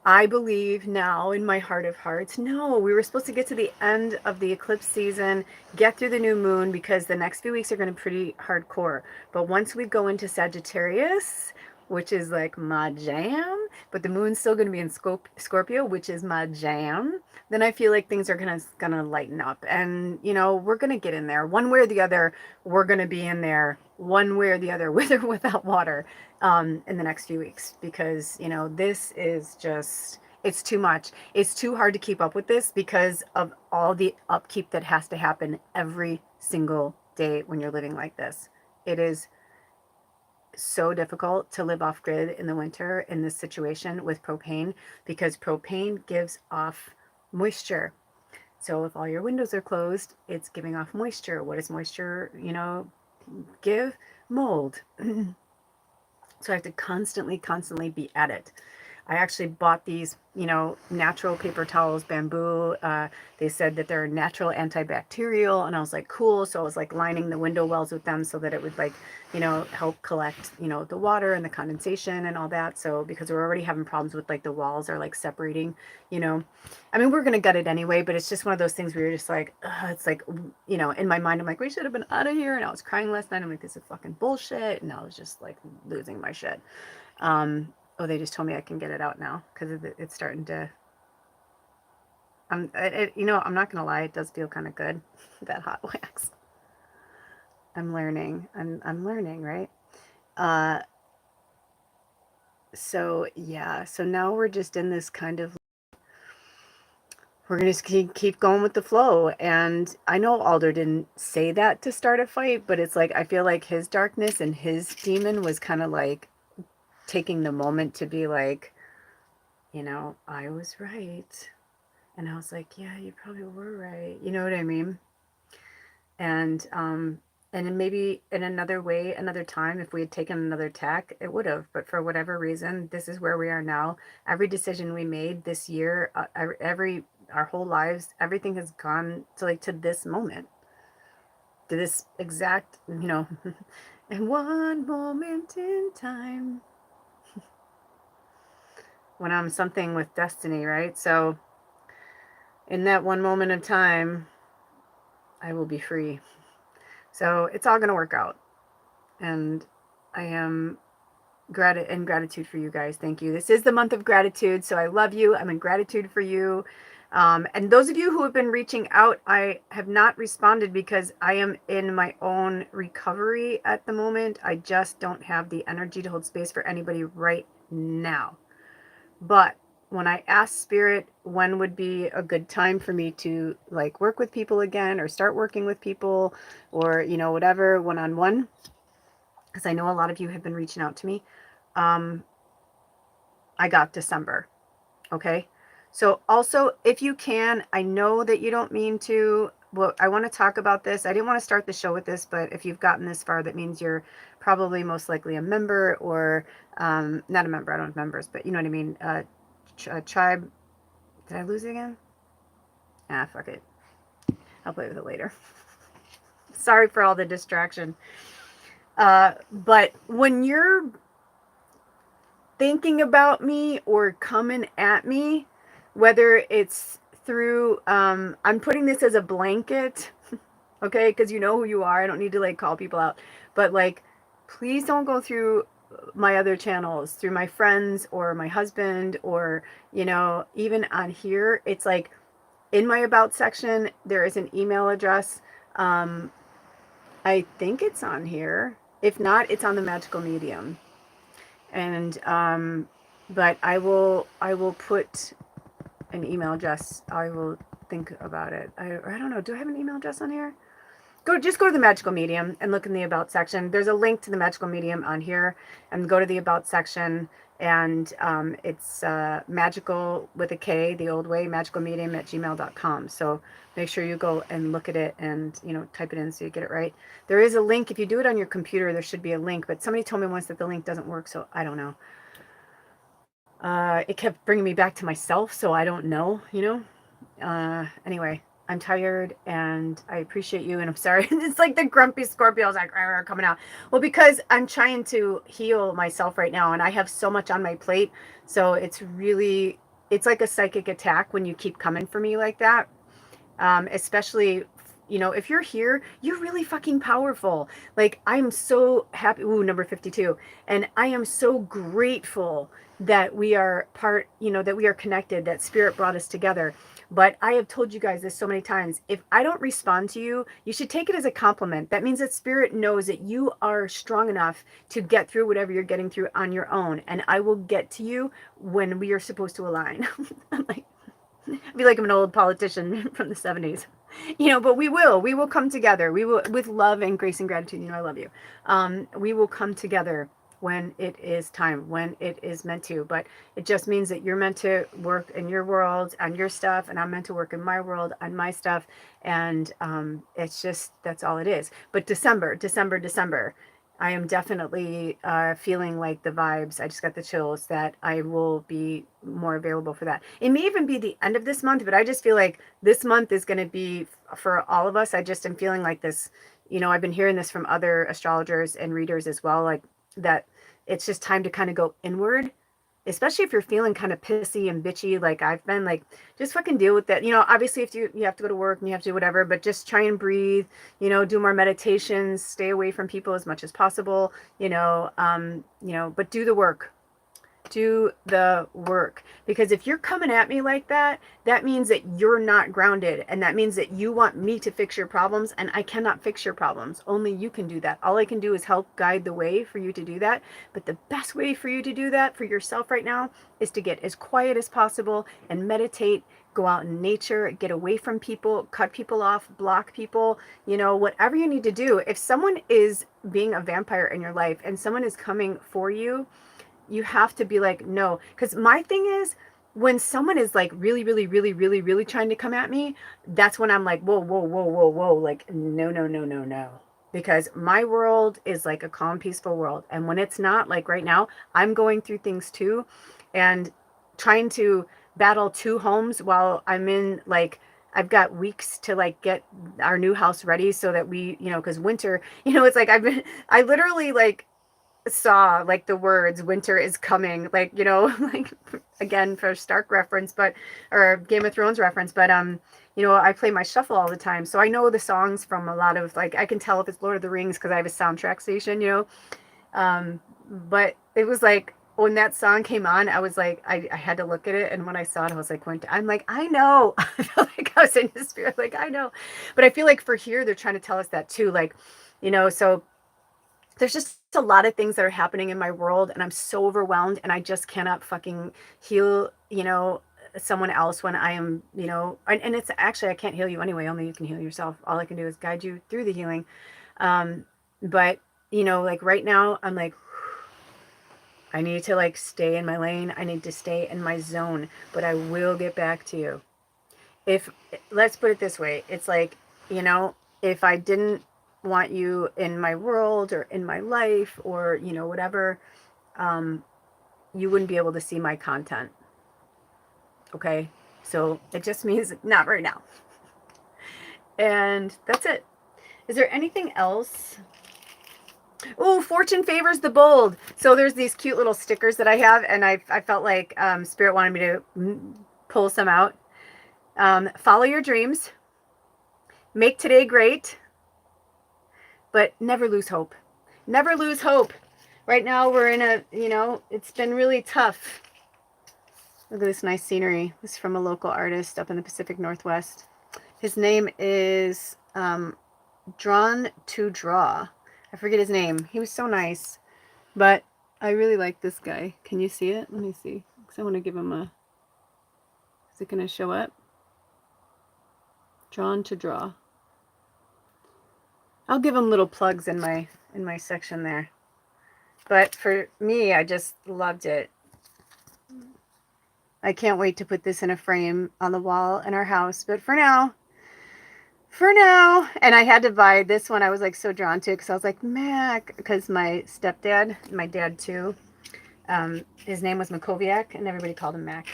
I believe now in my heart of hearts, no, we were supposed to get to the end of the eclipse season, get through the new moon, because the next few weeks are going to be pretty hardcore. But once we go into Sagittarius, which is like my jam, but the moon's still going to be in Scorpio, which is my jam, then I feel like things are gonna lighten up. And, we're going to get in there. One way or the other, we're going to be in there one way or the other, with or without water, in the next few weeks, because, this is just, it's too much. It's too hard to keep up with this because of all the upkeep that has to happen every single day when you're living like this. It is so difficult to live off grid in the winter in this situation with propane, because propane gives off moisture. So if all your windows are closed, it's giving off moisture. What does moisture, give? Mold. So I have to constantly be at it. I actually bought these, natural paper towels, bamboo. They said that they're natural antibacterial, and I was like, cool. So I was like lining the window wells with them so that it would, like, help collect, the water and the condensation and all that. So because we're already having problems with, like, the walls are like separating, I mean, we're gonna gut it anyway, but it's just one of those things where you're just like, it's like, in my mind, I'm like, we should have been out of here. And I was crying last night. I'm like, this is fucking bullshit. And I was just like losing my shit. Oh, they just told me I can get it out now because it's starting to. I'm not gonna lie, it does feel kind of good, that hot wax. I'm learning. I'm learning, right? Uh, so yeah. So now we're just in this kind of. We're gonna just keep going with the flow, and I know Alder didn't say that to start a fight, but it's like I feel like his darkness and his demon was kind of like taking the moment to be like, I was right. And I was like, yeah, you probably were right. You know what I mean? And then maybe in another way, another time, if we had taken another tack, it would have. But for whatever reason, this is where we are now. Every decision we made this year, our whole lives, everything has gone to this moment, to this exact, in one moment in time, when I'm something with destiny, right? So in that one moment of time, I will be free. So it's all going to work out. And I am in gratitude for you guys. Thank you. This is the month of gratitude. So I love you. I'm in gratitude for you. And those of you who have been reaching out, I have not responded because I am in my own recovery at the moment. I just don't have the energy to hold space for anybody right now. But when I asked Spirit when would be a good time for me to like work with people again or start working with people or, whatever, one-on-one, because I know a lot of you have been reaching out to me. Um, I got December. Okay. So also, if you can, I know that you don't mean to. Well, I want to talk about this. I didn't want to start the show with this, but if you've gotten this far, that means you're probably most likely a member or not a member. I don't have members, but you know what I mean. Tribe. Did I lose it again? Ah, fuck it. I'll play with it later. Sorry for all the distraction. But when you're thinking about me or coming at me, whether it's through, I'm putting this as a blanket, okay, because you know who you are. I don't need to like call people out, but like, please don't go through my other channels, through my friends or my husband, or, you know, even on here. It's like in my about section, there is an email address. Um, I think it's on here. If not, it's on the magical medium. And but I will put an email address. I will think about it. I don't know. Do I have an email address on here? Just go to the magical medium and look in the about section. There's a link to the magical medium on here, and go to the about section, and it's magical with a K, the old way, magicalmedium@gmail.com. So make sure you go and look at it and, you know, type it in so you get it right. There is a link. If you do it on your computer, there should be a link, but somebody told me once that the link doesn't work, so I don't know. It kept bringing me back to myself, so I don't know, you know. Anyway, I'm tired and I appreciate you, and I'm sorry. It's like the grumpy Scorpios like coming out. Well, because I'm trying to heal myself right now, and I have so much on my plate, so it's like a psychic attack when you keep coming for me like that. Especially, you know, if you're here, you're really fucking powerful. Like, I'm so happy. Ooh, number 52. And I am so grateful that we are part, you know, that we are connected, that spirit brought us together. But I have told you guys this so many times. If I don't respond to you, you should take it as a compliment. That means that spirit knows that you are strong enough to get through whatever you're getting through on your own. And I will get to you when we are supposed to align. I'm like, I feel like I'm an old politician from the 70s, you know, but we will come together. We will, with love and grace and gratitude. You know, I love you. We will come together when it is time, when it is meant to, but it just means that you're meant to work in your world on your stuff, and I'm meant to work in my world on my stuff. And it's just, that's all it is. But December, I am definitely feeling like the vibes. I just got the chills that I will be more available for that. It may even be the end of this month, but I just feel like this month is going to be for all of us. I just am feeling like this, you know, I've been hearing this from other astrologers and readers as well, like that it's just time to kind of go inward, especially if you're feeling kind of pissy and bitchy like I've been. Like, just fucking deal with that. You know, obviously if you have to go to work and you have to do whatever, but just try and breathe, you know, do more meditations, stay away from people as much as possible, you know, but do the work. Do the work. Because if you're coming at me like that, that means that you're not grounded, and that means that you want me to fix your problems, and I cannot fix your problems. Only you can do that. All I can do is help guide the way for you to do that. But the best way for you to do that for yourself right now is to get as quiet as possible and meditate. Go out in nature, get away from people, cut people off, block people, you know, whatever you need to do. If someone is being a vampire in your life and someone is coming for you, you have to be like, no. Because my thing is, when someone is like really, really, really, really, really trying to come at me, that's when I'm like, whoa, whoa, whoa, whoa, whoa. Like, no, no, no, no, no. Because my world is like a calm, peaceful world. And when it's not, like right now, I'm going through things too. And trying to battle two homes while I'm in, like, I've got weeks to like get our new house ready so that we, you know, because winter, you know, it's like I literally like saw like the words winter is coming, like, you know, like, again, for Stark reference, but, or Game of Thrones reference, but you know, I play my shuffle all the time, so I know the songs from a lot of, like, I can tell if it's Lord of the Rings because I have a soundtrack station, you know. But it was like when that song came on, I was like, I had to look at it, and when I saw it, I was like, I'm like, I know. I felt like I was in the spirit, like, I know. But I feel like for here they're trying to tell us that too, like, you know. So there's just a lot of things that are happening in my world, and I'm so overwhelmed, and I just cannot fucking heal, you know, someone else when I am, you know, and it's actually, I can't heal you anyway. Only you can heal yourself. All I can do is guide you through the healing. But you know, like right now, I'm like, I need to like stay in my lane. I need to stay in my zone, but I will get back to you. If, let's put it this way, it's like, you know, if I didn't want you in my world or in my life or, you know, whatever, you wouldn't be able to see my content. Okay. So it just means not right now. And that's it. Is there anything else? Oh, fortune favors the bold. So there's these cute little stickers that I have, and I felt like Spirit wanted me to pull some out. Follow your dreams. Make today great. But never lose hope. Never lose hope. Right now we're in a, you know, it's been really tough. Look at this nice scenery. This is from a local artist up in the Pacific Northwest. His name is drawntodraw. I forget his name. He was so nice. But I really like this guy. Can you see it? Let me see. Because I want to give him a... Is it going to show up? Drawntodraw. I'll give him little plugs in my section there. But for me, I just loved it. I can't wait to put this in a frame on the wall in our house. But for now, and I had to buy this one. I was like so drawn to, because I was like, Mac, because my stepdad, my dad too, his name was Makoviak, and everybody called him Mac.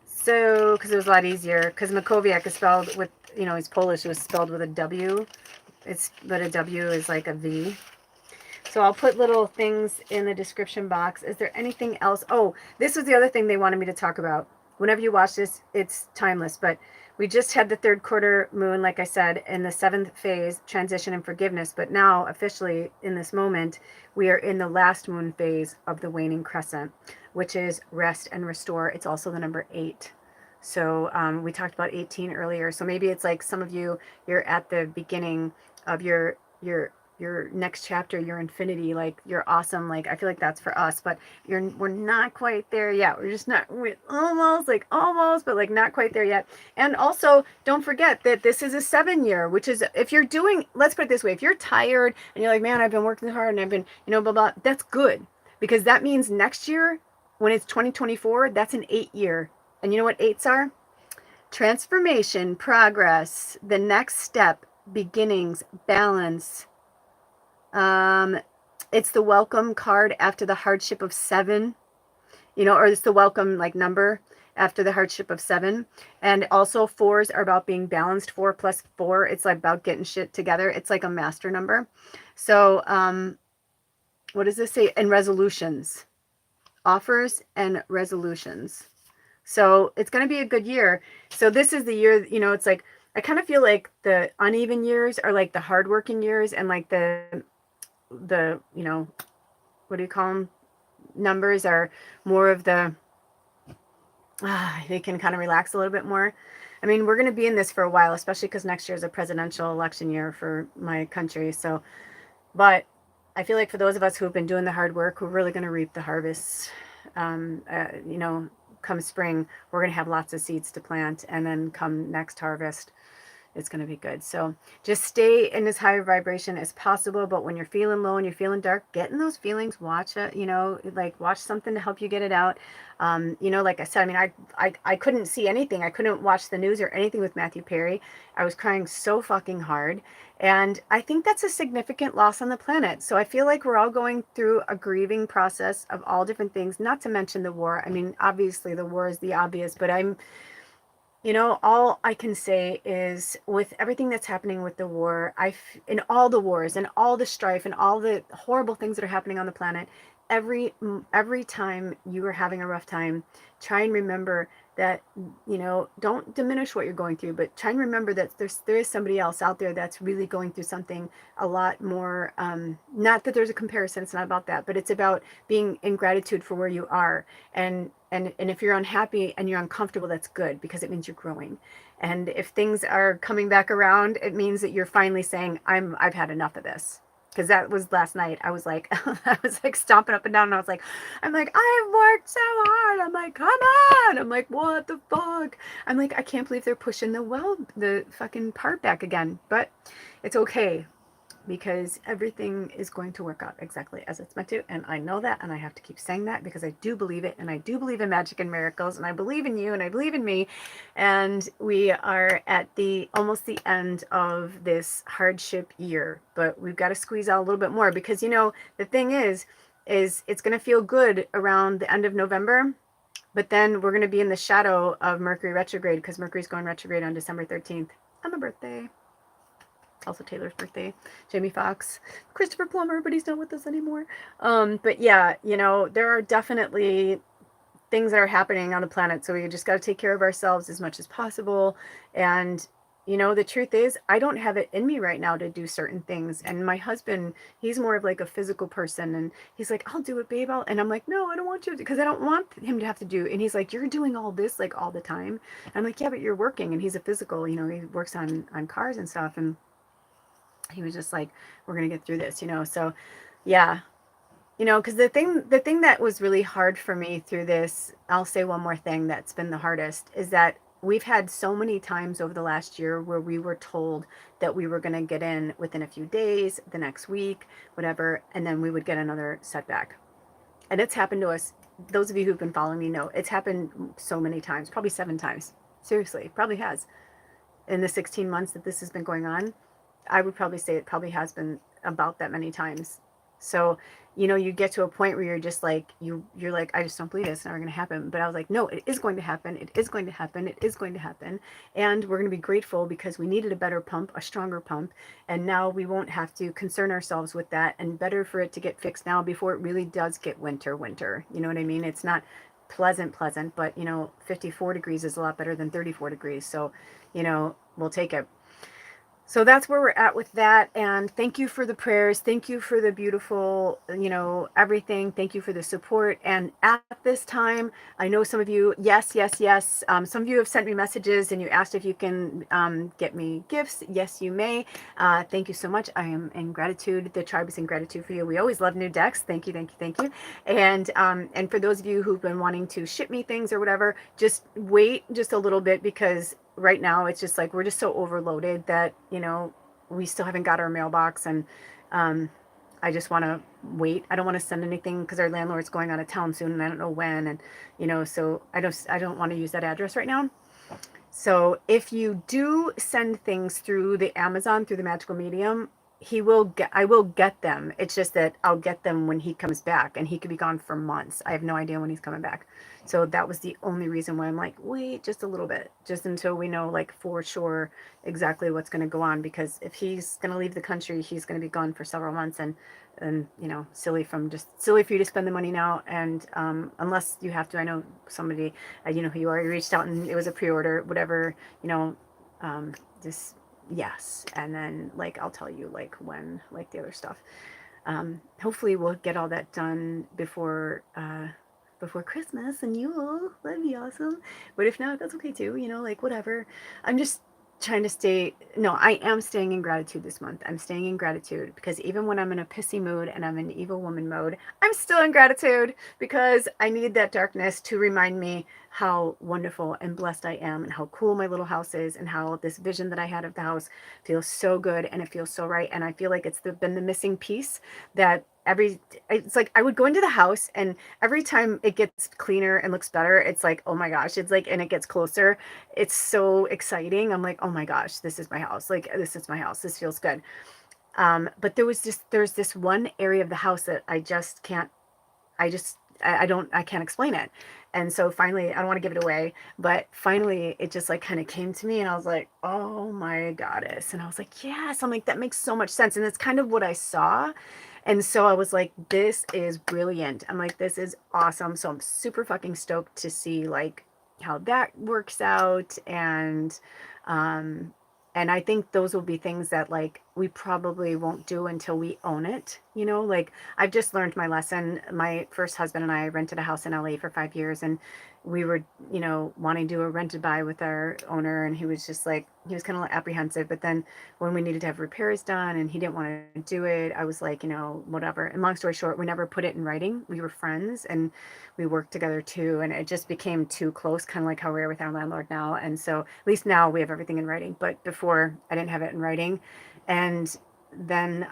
So, because it was a lot easier, because Makoviak is spelled with, you know, he's Polish, it was spelled with a W. But a W is like a V. So I'll put little things in the description box. Is there anything else? Oh, this was the other thing they wanted me to talk about. Whenever you watch this, it's timeless. But we just had the third quarter moon, like I said, in the 7th phase, transition and forgiveness. But now, officially, in this moment, we are in the last moon phase of the waning crescent, which is rest and restore. It's also the number 8. So we talked about 18 earlier. So maybe it's like some of you, you're at the beginning of your next chapter, your infinity, like you're awesome. Like I feel like that's for us, but we're not quite there yet. We're just not, we're almost, but like not quite there yet. And also don't forget that this is a 7 year, which is, if you're doing, let's put it this way, if you're tired and you're like, man, I've been working hard and I've been, you know, blah, blah, that's good, because that means next year when it's 2024, that's an 8 year. And you know what 8s are? Transformation, progress, the next step, beginnings, balance. It's the welcome card after the hardship of 7, you know, or it's the welcome like number after the hardship of 7. And also 4s are about being balanced. 4 plus 4, it's like about getting shit together. It's like a master number. So what does this say? And resolutions, offers and resolutions. So it's going to be a good year. So this is the year, you know, it's like, I kind of feel like the uneven years are like the hardworking years, and like the, you know, what do you call them? Numbers are more of the, they can kind of relax a little bit more. I mean, we're going to be in this for a while, especially because next year is a presidential election year for my country. So, but I feel like for those of us who have been doing the hard work, we're really going to reap the harvest. You know, come spring, we're going to have lots of seeds to plant, and then come next harvest, it's going to be good. So just stay in as high vibration as possible. But when you're feeling low and you're feeling dark, get in those feelings, watch it, you know, like watch something to help you get it out. You know, like I said, I mean, I couldn't see anything. I couldn't watch the news or anything with Matthew Perry. I was crying so fucking hard. And I think that's a significant loss on the planet. So I feel like we're all going through a grieving process of all different things, not to mention the war. I mean, obviously the war is the obvious, but you know, all I can say is with everything that's happening with the war, in all the wars and all the strife and all the horrible things that are happening on the planet, every time you are having a rough time, try and remember that, you know, don't diminish what you're going through, but try and remember that there is somebody else out there that's really going through something a lot more, not that there's a comparison, it's not about that, but it's about being in gratitude for where you are. And if you're unhappy and you're uncomfortable, that's good, because it means you're growing. And if things are coming back around, it means that you're finally saying, I've had enough of this. Because that was last night. I was like, stomping up and down, and I was like, I've worked so hard. I'm like, come on. I'm like, what the fuck? I'm like, I can't believe they're pushing the fucking part back again. But it's okay. because everything is going to work out exactly as it's meant to. And I know that, and I have to keep saying that because I do believe it, and I do believe in magic and miracles, and I believe in you, and I believe in me. And we are at the almost the end of this hardship year, but we've got to squeeze out a little bit more because, you know, the thing is it's going to feel good around the end of November, but then we're going to be in the shadow of Mercury retrograde because Mercury's going retrograde on December 13th. On my birthday. Also Taylor's birthday. Jamie Foxx. Christopher Plummer, but he's not with us anymore. But yeah, you know, there are definitely things that are happening on the planet, so we just got to take care of ourselves as much as possible. And you know, the truth is, I don't have it in me right now to do certain things. And my husband, he's more of like a physical person, and he's like, I'll do it, babe. And I'm like, no, I don't want you to, because I don't want him to have to do. And he's like, you're doing all this like all the time. And I'm like, yeah, but you're working. And he's a physical, you know, he works on cars and stuff. And he was just like, we're gonna get through this, you know. So yeah, you know, because the thing that was really hard for me through this, I'll say one more thing that's been the hardest, is that we've had so many times over the last year where we were told that we were going to get in within a few days, the next week, whatever, and then we would get another setback. And it's happened to us. Those of you who've been following me know it's happened so many times, probably 7 times. Seriously, probably has. In the 16 months that this has been going on, I would probably say it probably has been about that many times. So, you know, you get to a point where you're just like, you're like, I just don't believe it's never going to happen. But I was like, no, it is going to happen. It is going to happen. It is going to happen. And we're going to be grateful because we needed a better pump, a stronger pump. And now we won't have to concern ourselves with that, and better for it to get fixed now before it really does get winter. You know what I mean? It's not pleasant, but you know, 54 degrees is a lot better than 34 degrees. So, you know, we'll take it. So that's where we're at with that. And thank you for the prayers. Thank you for the beautiful, you know, everything. Thank you for the support. And at this time, I know some of you, yes. Some of you have sent me messages and you asked if you can get me gifts. Yes, you may. Thank you so much. I am in gratitude. The tribe is in gratitude for you. We always love new decks. Thank you. And for those of you who've been wanting to ship me things or whatever, just wait just a little bit, because right now it's just like we're just so overloaded that, you know, we still haven't got our mailbox. And I just want to wait. I don't want to send anything because our landlord's going out of town soon and I don't know when. And you know, so I don't want to use that address right now. So if you do send things through the Amazon, through the magical medium, I will get them. It's just that I'll get them when he comes back, and he could be gone for months. I have no idea when he's coming back. So that was the only reason why I'm like, wait just a little bit, just until we know like for sure exactly what's going to go on. Because if he's going to leave the country, he's going to be gone for several months. And you know, silly for you to spend the money now. And unless you have to, I know somebody, you know who you are, you reached out and it was a pre-order, whatever, you know, just yes. And then like I'll tell you like when, like the other stuff. Hopefully we'll get all that done before Christmas and Yule. That'd be awesome. But if not, that's okay too, you know, like whatever. I'm just trying to I am staying in gratitude this month. I'm staying in gratitude because even when I'm in a pissy mood and I'm in evil woman mode, I'm still in gratitude because I need that darkness to remind me how wonderful and blessed I am and how cool my little house is and how this vision that I had of the house feels so good and it feels so right. And I feel like it's been the missing piece that it's like I would go into the house and every time it gets cleaner and looks better, it's like, oh my gosh, it's like, and it gets closer. It's so exciting. I'm like, oh my gosh, this is my house. Like, this is my house. This feels good. But there's this one area of the house that I just can't, I can't explain it. And so finally, I don't want to give it away, but finally it just like kind of came to me and I was like, oh my goddess. And I was like, yes, I'm like, that makes so much sense. And it's kind of what I saw. And so I was like, this is brilliant. I'm like, this is awesome. So I'm super fucking stoked to see like how that works out. And I think those will be things that like we probably won't do until we own it. You know, like I've just learned my lesson. My first husband and I rented a house in LA for 5 years, and we were, you know, wanting to do a rent to buy with our owner, and he was just like, he was kind of apprehensive. But then when we needed to have repairs done and he didn't want to do it, I was like, you know, whatever. And long story short, we never put it in writing. We were friends and we worked together too, and it just became too close, kind of like how we are with our landlord now. And so at least now we have everything in writing, but before I didn't have it in writing. And then,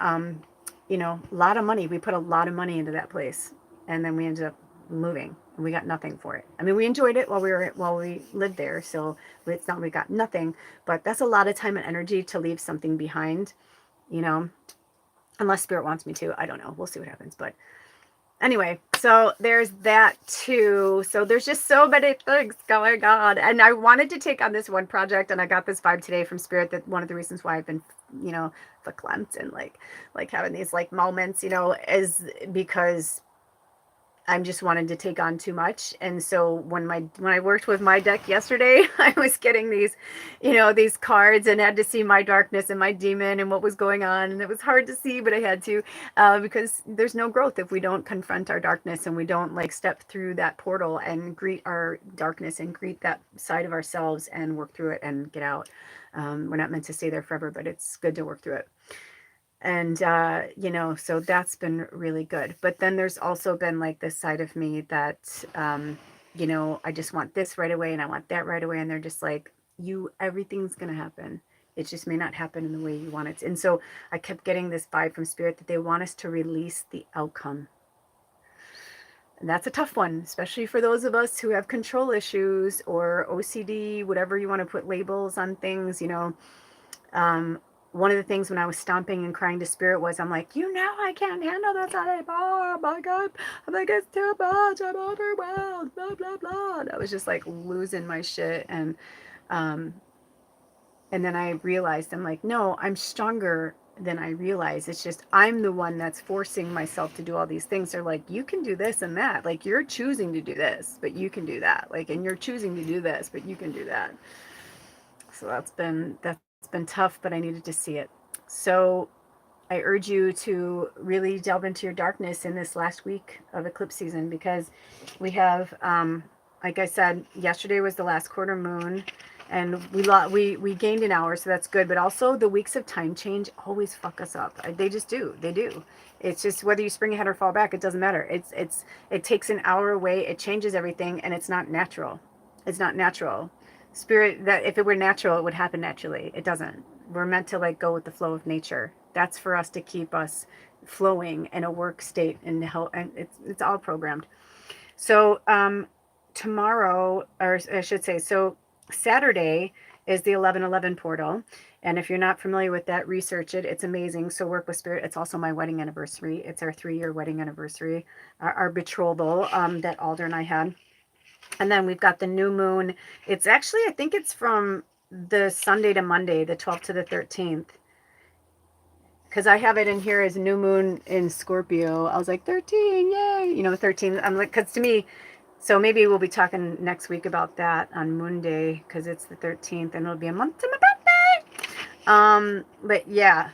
you know, a lot of money. We put a lot of money into that place, and then we ended up moving, and we got nothing for it. I mean, we enjoyed it while we lived there, so it's not we got nothing, but that's a lot of time and energy to leave something behind, you know. Unless spirit wants me to, I don't know. We'll see what happens, but anyway, so there's that too. So there's just so many things going on. And I wanted to take on this one project, and I got this vibe today from spirit that one of the reasons why I've been, you know, verklempt and like having these like moments, you know, is because I'm just wanting to take on too much. And so when I worked with my deck yesterday, I was getting these, you know, these cards, and had to see my darkness and my demon and what was going on. And it was hard to see, but I had to, because there's no growth if we don't confront our darkness, and we don't like step through that portal and greet our darkness and greet that side of ourselves and work through it and get out. We're not meant to stay there forever, but it's good to work through it. And you know, so that's been really good. But then there's also been like this side of me that you know, I just want this right away, and I want that right away, and they're just like, you, everything's gonna happen, it just may not happen in the way you want it to. And so I kept getting this vibe from spirit that they want us to release the outcome. And that's a tough one, especially for those of us who have control issues or OCD, whatever you want to put labels on things, you know. One of the things when I was stomping and crying to spirit was, I'm like, you know, I can't handle this anymore. Oh my God. I'm like, it's too much. I'm overwhelmed. Blah, blah, blah. And I was just like losing my shit. Um, and then I realized, I'm like, no, I'm stronger than I realize. It's just, I'm the one that's forcing myself to do all these things. They're like, you can do this and that. Like, you're choosing to do this, but you can do that. Like, and you're choosing to do this, but you can do that. So that's been tough, but I needed to see it. So I urge you to really delve into your darkness in this last week of eclipse season, because we have, like I said, yesterday was the last quarter moon, and we gained an hour, so that's good. But also the weeks of time change always fuck us up. They just do. They do. It's just whether you spring ahead or fall back, it doesn't matter. It takes an hour away. It changes everything, and it's not natural. It's not natural. Spirit, that if it were natural, it would happen naturally. It doesn't. We're meant to like go with the flow of nature. That's for us to keep us flowing in a work state and help, and it's all programmed. So tomorrow, or I should say, so Saturday is the 11/11 portal, and if you're not familiar with that, research it. It's amazing. So work with spirit. It's also my wedding anniversary. It's our 3-year wedding anniversary, our betrothal that Alder and I had. And then we've got the new moon. It's actually, I think it's from the Sunday to Monday, the 12th to the 13th. Because I have it in here as new moon in Scorpio. I was like, 13, yay! You know, 13. I'm like, because to me, so maybe we'll be talking next week about that on Moon Day, because it's the 13th, and it'll be a month to my birthday. But yeah.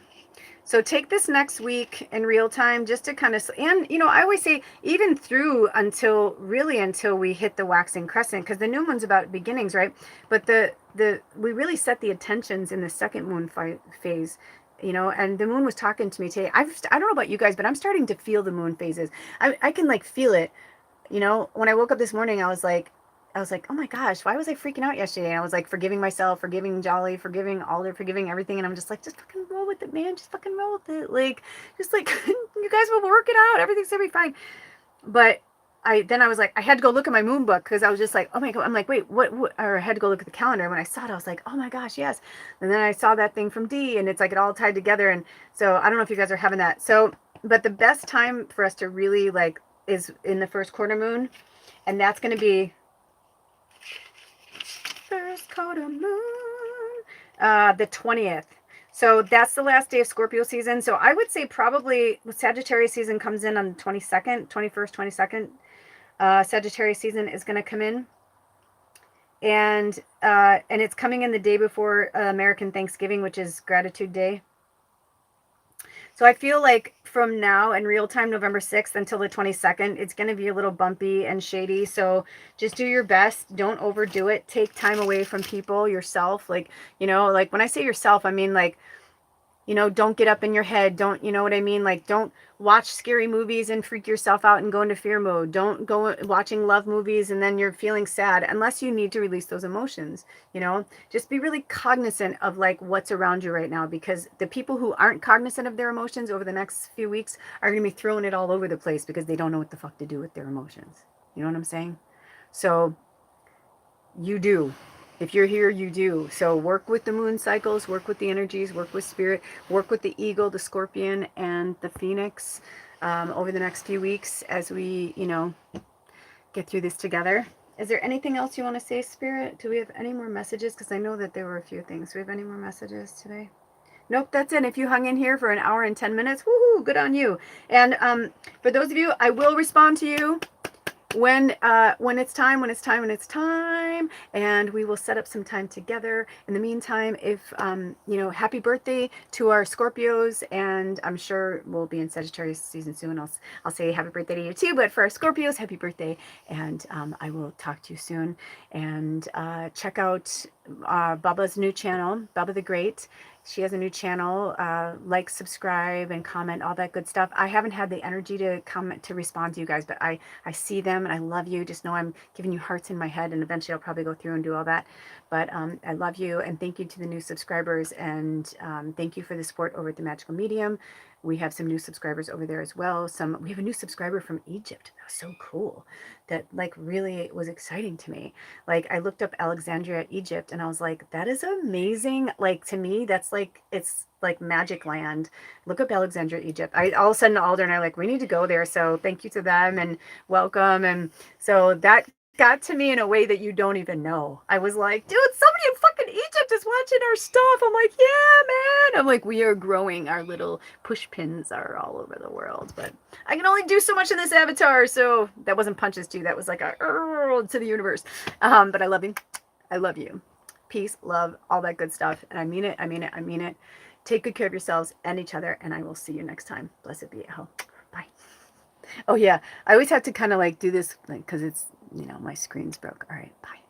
So take this next week in real time just to kind of, and you know, I always say even through until we hit the waxing crescent, because the new moon's about beginnings, right? But we really set the intentions in the second moon phase, you know. And the moon was talking to me today. I don't know about you guys, but I'm starting to feel the moon phases. I can like feel it, you know. When I woke up this morning, I was like, oh my gosh, why was I freaking out yesterday? And I was like forgiving myself, forgiving Jolly, forgiving Alder, forgiving everything. And I'm just like, just fucking roll with it, man. Just fucking roll with it. Like, just like, you guys will work it out. Everything's gonna be fine. But then I was like, I had to go look at my moon book, because I was just like, oh my God. I'm like, wait, what? Or I had to go look at the calendar. And when I saw it, I was like, oh my gosh, yes. And then I saw that thing from D, and it's like it all tied together. And so I don't know if you guys are having that. So, but the best time for us to really like is in the first quarter moon. And that's going to be first quarter moon, the 20th. So that's the last day of Scorpio season. So I would say probably Sagittarius season comes in on the 22nd, 21st, 22nd. Sagittarius season is going to come in. And it's coming in the day before American Thanksgiving, which is Gratitude Day. So I feel like from now in real time, November 6th until the 22nd, it's going to be a little bumpy and shady. So just do your best. Don't overdo it. Take time away from people, yourself. Like, you know, like when I say yourself, I mean like You know, don't get up in your head. Don't, you know what I mean? Like, don't watch scary movies and freak yourself out and go into fear mode. Don't go watching love movies and then you're feeling sad unless you need to release those emotions. You know, just be really cognizant of like what's around you right now, because the people who aren't cognizant of their emotions over the next few weeks are going to be throwing it all over the place because they don't know what the fuck to do with their emotions. You know what I'm saying? So you do. If you're here, you do. So work with the moon cycles, work with the energies, work with spirit, work with the eagle, the scorpion, and the phoenix over the next few weeks as we, you know, get through this together. Is there anything else you want to say, Spirit? Do we have any more messages? Because I know that there were a few things. Do we have any more messages today? Nope, that's it. If you hung in here for an hour and 10 minutes, woohoo, good on you. And for those of you, I will respond to you when it's time, and we will set up some time together. In the meantime, if you know, happy birthday to our Scorpios, and I'm sure we'll be in Sagittarius season soon. I'll say happy birthday to you too, but for our Scorpios, happy birthday, and I will talk to you soon. And check out Baba's new channel, Baba the Great. She has a new channel. Like, subscribe, and comment, all that good stuff. I haven't had the energy to comment, to respond to you guys, but I see them and I love you. Just know I'm giving you hearts in my head, and eventually I'll probably go through and do all that. But I love you, and thank you to the new subscribers, and thank you for the support over at the Magical Medium. We have some new subscribers over there as well. We have a new subscriber from Egypt. That was so cool. That like really was exciting to me. Like, I looked up Alexandria, Egypt, and I was like, that is amazing. Like, to me, that's like, it's like magic land. Look up Alexandria, Egypt. All of a sudden Alder and I like, we need to go there. So thank you to them and welcome. And so that got to me in a way that you don't even know. I was like, dude, somebody in fucking Egypt is watching our stuff. I'm like, yeah, man. I'm like, we are growing. Our little push pins are all over the world, but I can only do so much in this avatar. So that wasn't punches too. That was like a to the universe. But I love you. I love you. Peace, love, all that good stuff. And I mean it. I mean it. I mean it. Take good care of yourselves and each other. And I will see you next time. Blessed be. Oh, bye. Oh yeah. I always have to kind of like do this because it's, you know, my screen's broke. All right. Bye.